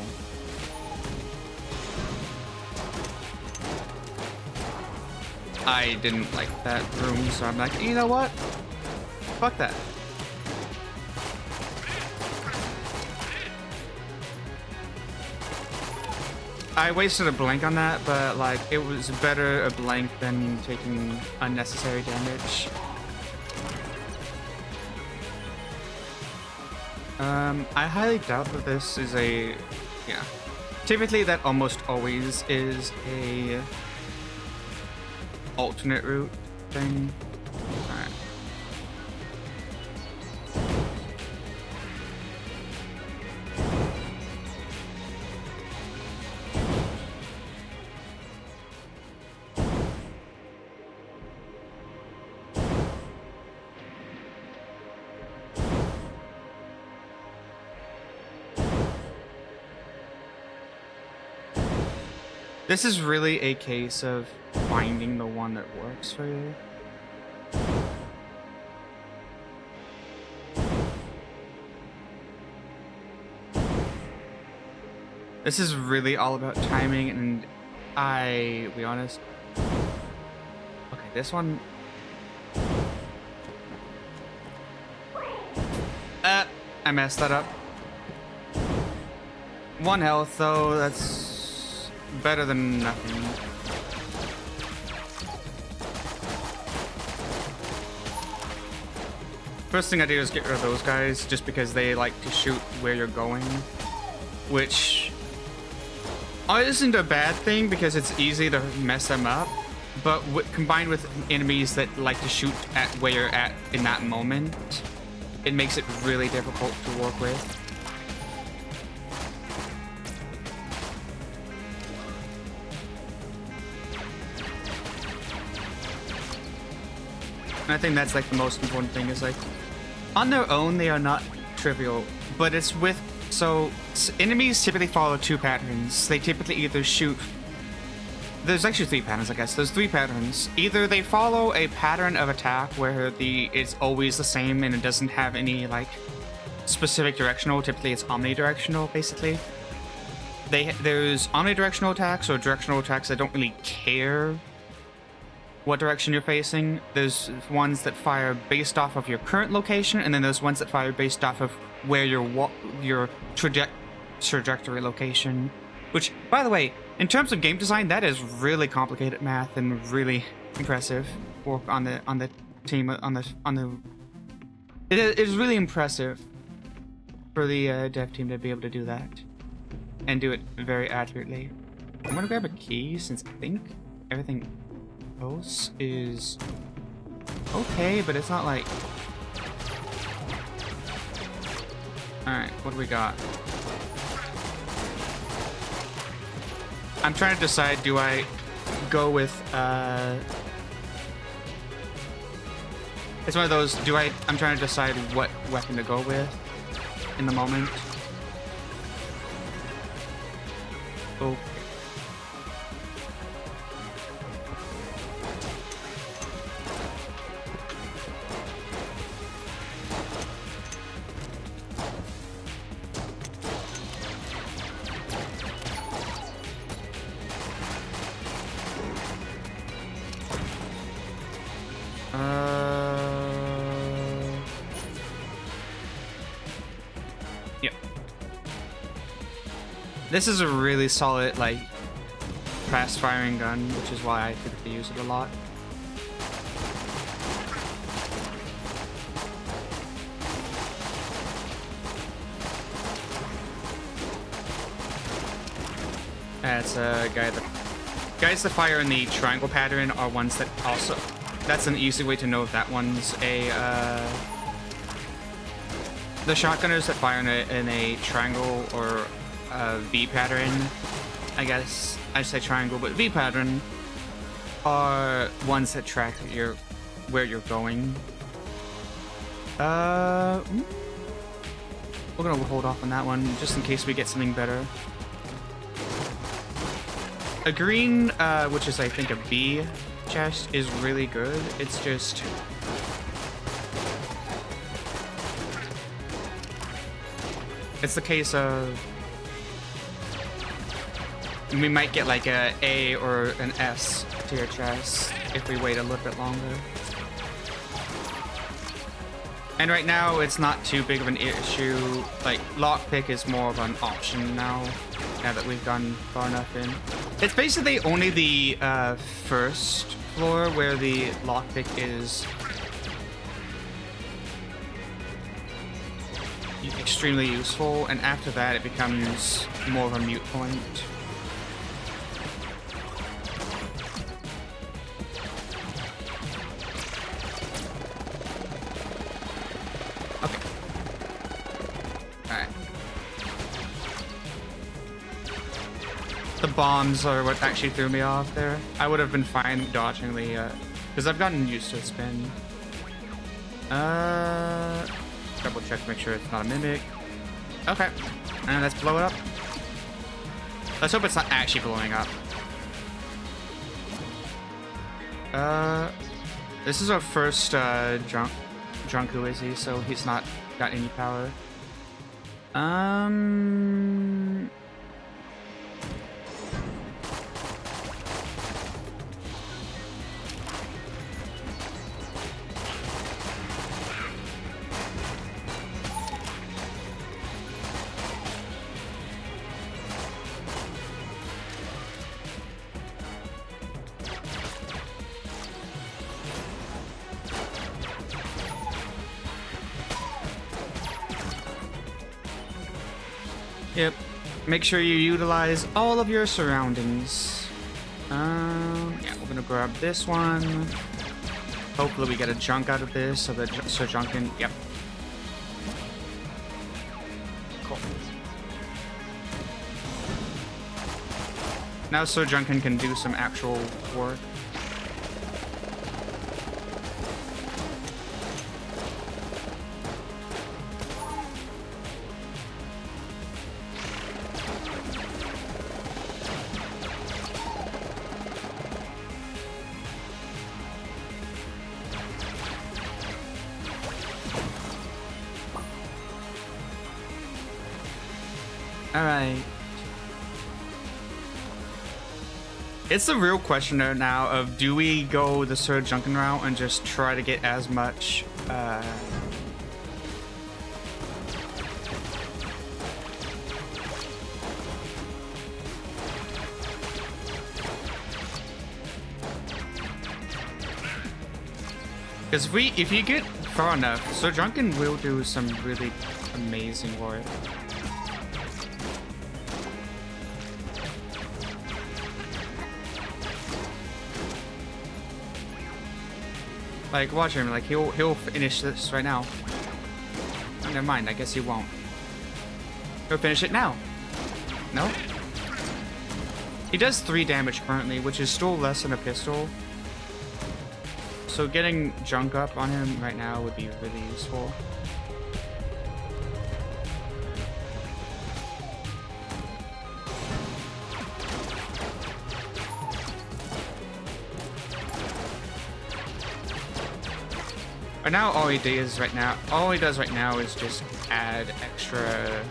I didn't like that room, so I'm like, you know what? Fuck that. I wasted a blink on that, but like it was better a blink than taking unnecessary damage. I highly doubt that this is a... Yeah. Typically that almost always is a alternate route thing. Alright. This is really a case of finding the one that works for you. This is really all about timing, and to be honest. Okay, this one. I messed that up. 1 health, though, that's better than nothing. First thing I do is get rid of those guys, just because they like to shoot where you're going, which isn't a bad thing because it's easy to mess them up, but combined with enemies that like to shoot at where you're at in that moment, it makes it really difficult to work with. And I think that's like the most important thing is like, on their own they are not trivial, but it's with, so enemies typically follow 2 patterns. They typically either shoot, there's actually 3 patterns, I guess. There's 3 patterns. Either they follow a pattern of attack where it's always the same and it doesn't have any like specific directional. Typically it's omnidirectional, basically. There's omnidirectional attacks or directional attacks that don't really care what direction you're facing. There's ones that fire based off of your current location, and then there's ones that fire based off of where your trajectory location. Which, by the way, in terms of game design, that is really complicated math and really impressive work on the team. It is really impressive. for the dev team to be able to do that and do it very accurately. I'm gonna grab a key since I think everything else is okay, but it's not like... Alright, what do we got? I'm trying to decide, do I go with, it's one of those, I'm trying to decide what weapon to go with in the moment. Oh. Yep. This is a really solid, like, fast firing gun, which is why I typically use it a lot. That's a guy that... Guys that fire in the triangle pattern are ones that also... That's an easy way to know if that one's a, the shotgunners that fire in a triangle or a V pattern, I guess I'd say triangle, but V pattern are ones that track where you're going. We're gonna hold off on that one just in case we get something better. A green, which is I think a B chest, is really good. It's just it's the case of we might get like a A or an S tier chest if we wait a little bit longer. And right now it's not too big of an issue. Like lockpick is more of an option now that we've gone far enough in. It's basically only the first floor where the lockpick is extremely useful, and after that it becomes more of a mute point. Okay. Alright. The bombs are what actually threw me off there. I would have been fine dodging the, because I've gotten used to spin. Double check to make sure it's not a mimic. Okay, and let's blow it up. Let's hope it's not actually blowing up. This is our first drunk who is he, so he's not got any power. Yep. Make sure you utilize all of your surroundings. Yeah, we're gonna grab this one. Hopefully we get a junk out of this so that Sir Junk can... Yep. Cool. Now Sir Junkin can do some actual work. Alright. It's the real question now of, do we go the Sir Junkin route and just try to get as much because if you get far enough, Sir Junkin will do some really amazing for it. Like, watch him. Like, he'll finish this right now. Oh, never mind. I guess he won't. He'll finish it now. No? He does 3 damage currently, which is still less than a pistol. So getting junk up on him right now would be really useful. But now all he does right now is just add extra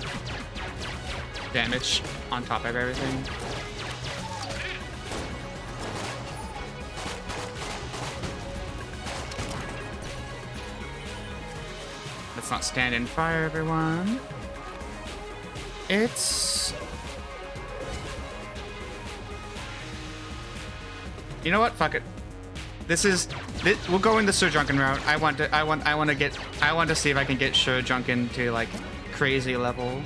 damage on top of everything. Let's not stand in fire, everyone. You know what? Fuck it. We'll go in the Sir Junkin route. I want to see if I can get Sir Junkin to like crazy level.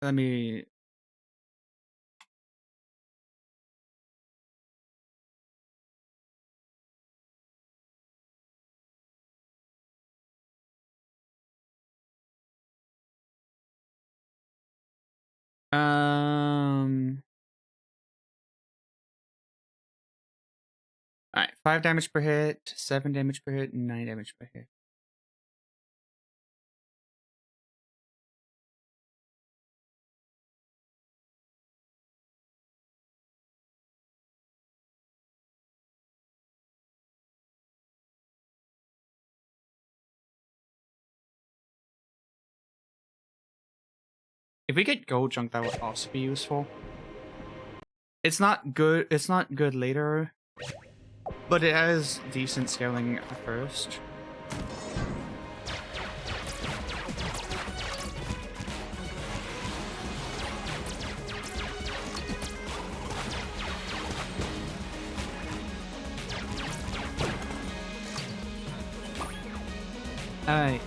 Let me. Alright, 5 damage per hit, 7 damage per hit, and 9 damage per hit. If we get gold junk, that would also be useful. It's not good later, but it has decent scaling at first. Alright.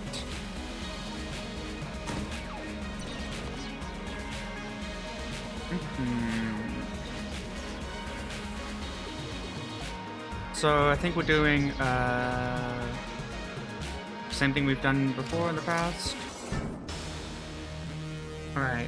So I think we're doing same thing we've done before in the past. All right.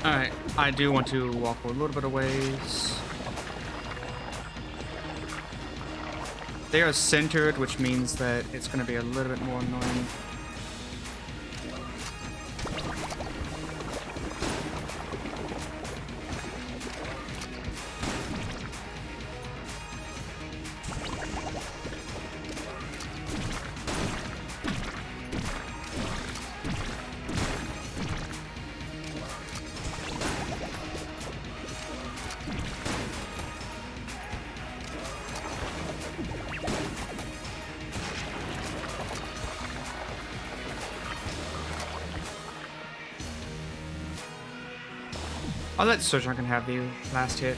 Alright, I do want to walk a little bit of ways. They are centered, which means that it's going to be a little bit more annoying. I'll let Sir Junkin have the last hit.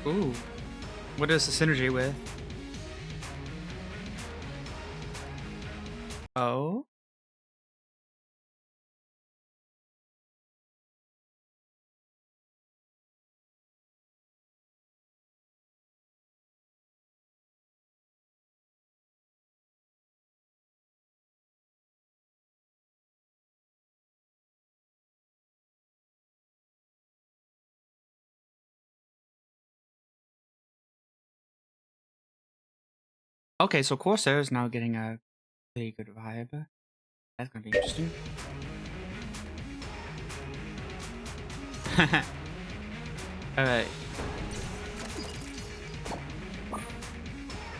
Ooh. What is the synergy with? Okay, so Corsair is now getting a pretty good vibe. That's gonna be interesting. Alright.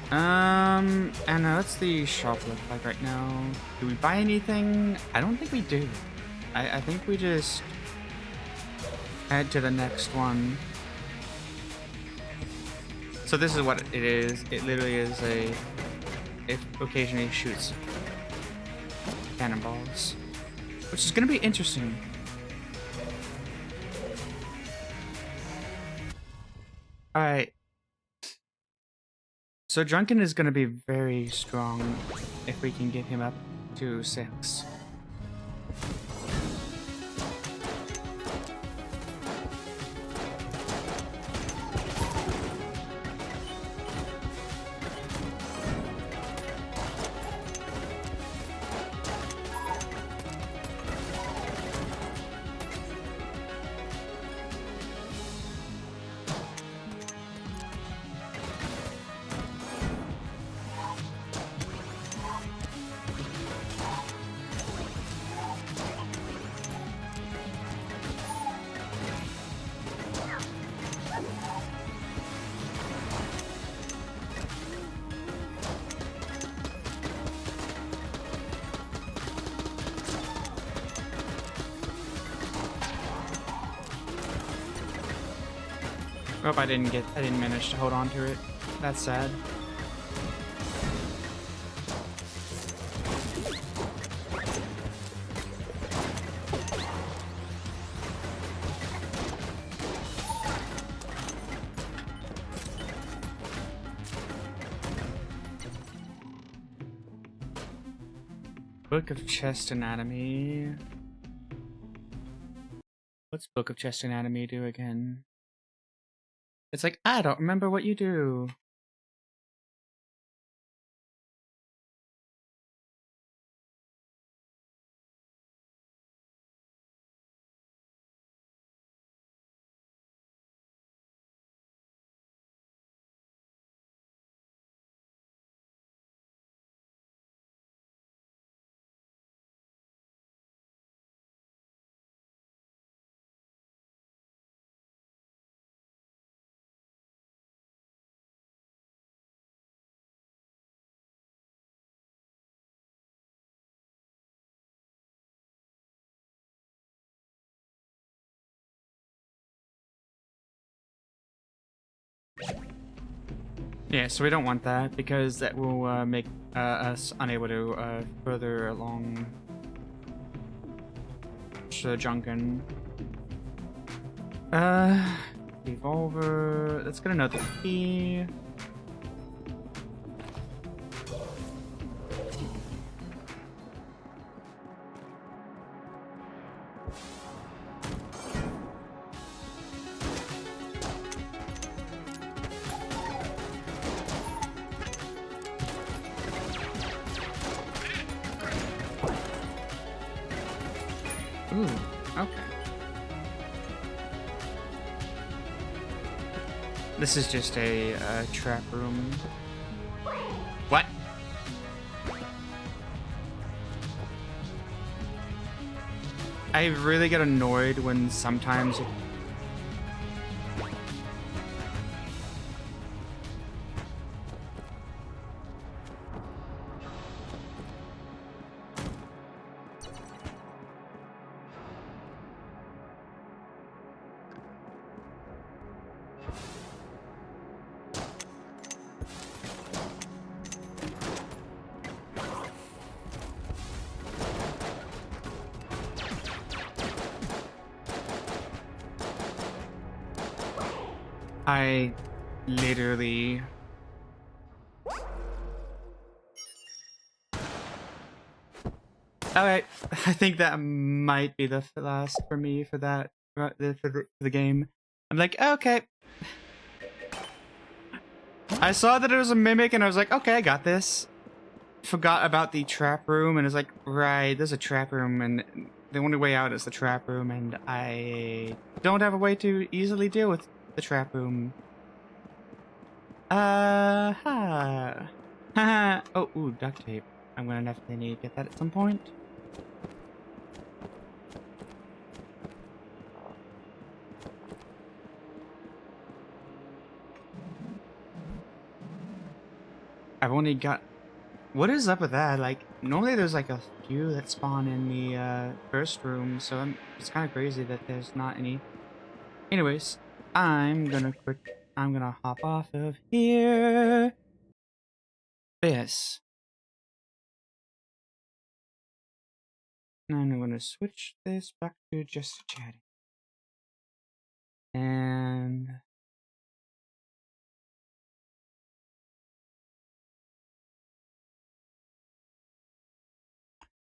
And what's the shop look like right now? Do we buy anything? I don't think we do. I think we just head to the next one. So this is what it is. It literally is it occasionally shoots cannonballs, which is gonna be interesting. Alright. So Drunken is gonna be very strong if we can get him up to 6. Oh, I didn't manage to hold on to it. That's sad. Book of Chest Anatomy. What's Book of Chest Anatomy do again? It's like, I don't remember what you do. Yeah, so we don't want that because that will make us unable to further along the Junkin. Revolver. Let's get another key. Ooh, okay. This is just a trap room. What? I really get annoyed when sometimes I literally Alright, I think that might be the last for me for that for the game. I'm like, okay. I saw that it was a mimic and I was like, okay, I got this. Forgot about the trap room and it's like, right, there's a trap room and the only way out is the trap room and I don't have a way to easily deal with the trap room. Oh, ooh, duct tape. I'm gonna definitely need to get that at some point. I've only got... What is up with that? Like, normally there's like a few that spawn in the first room, so it's kind of crazy that there's not any. Anyways, I'm gonna hop off of here. Yes. And I'm gonna switch this back to just chatting. And...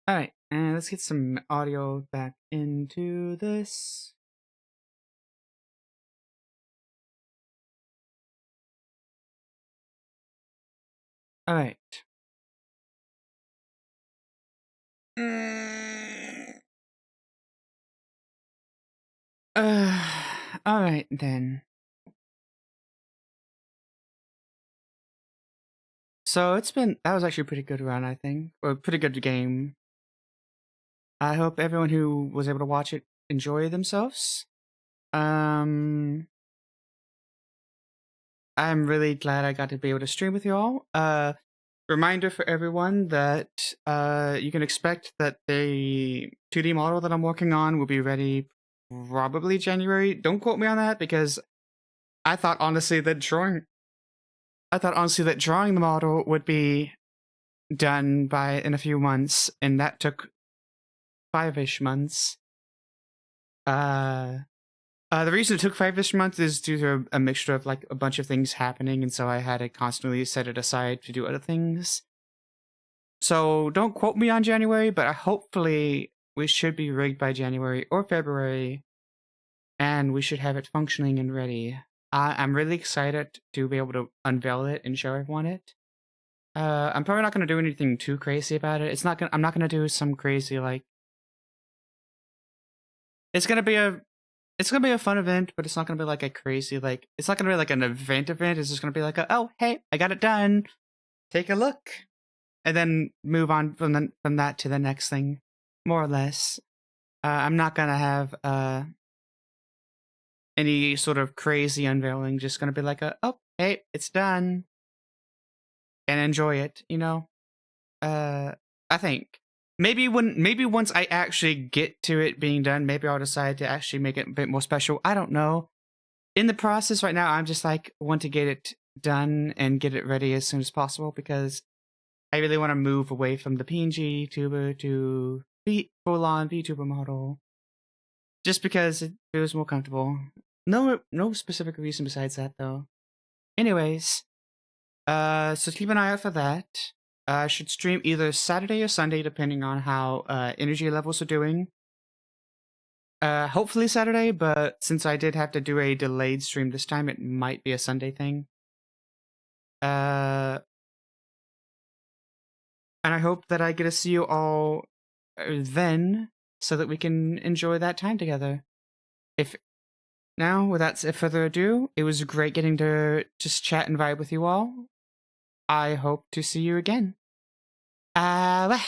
Alright, and let's get some audio back into this. Alright. Alright then. So that was actually a pretty good run, I think. Or a pretty good game. I hope everyone who was able to watch it enjoy themselves. I'm really glad I got to be able to stream with you all. Reminder for everyone that you can expect that the 2D model that I'm working on will be ready probably January. Don't quote me on that because I thought honestly that drawing the model would be done in a few months, and that took 5-ish months. The reason it took 5-ish months is due to a mixture of like a bunch of things happening, and so I had to constantly set it aside to do other things. So don't quote me on January, but hopefully we should be rigged by January or February, and we should have it functioning and ready. I'm really excited to be able to unveil it and show everyone it. I'm probably not going to do anything too crazy about it. I'm not going to do some crazy like... It's gonna be a fun event, but it's not gonna be like a crazy like. It's not gonna be like an event. It's just gonna be like oh hey, I got it done. Take a look, and then move on from that to the next thing, more or less. I'm not gonna have any sort of crazy unveiling. Just gonna be like oh hey, it's done, and enjoy it. You know. I think maybe once I actually get to it being done, maybe I'll decide to actually make it a bit more special. I don't know. In the process right now, I'm just like want to get it done and get it ready as soon as possible because I really want to move away from the PNG tuber to full-on VTuber model. Just because it feels more comfortable. No specific reason besides that though. Anyways, so keep an eye out for that. I should stream either Saturday or Sunday, depending on how energy levels are doing. Hopefully Saturday, but since I did have to do a delayed stream this time, it might be a Sunday thing. And I hope that I get to see you all then, so that we can enjoy that time together. Now, without further ado, it was great getting to just chat and vibe with you all. I hope to see you again. Well.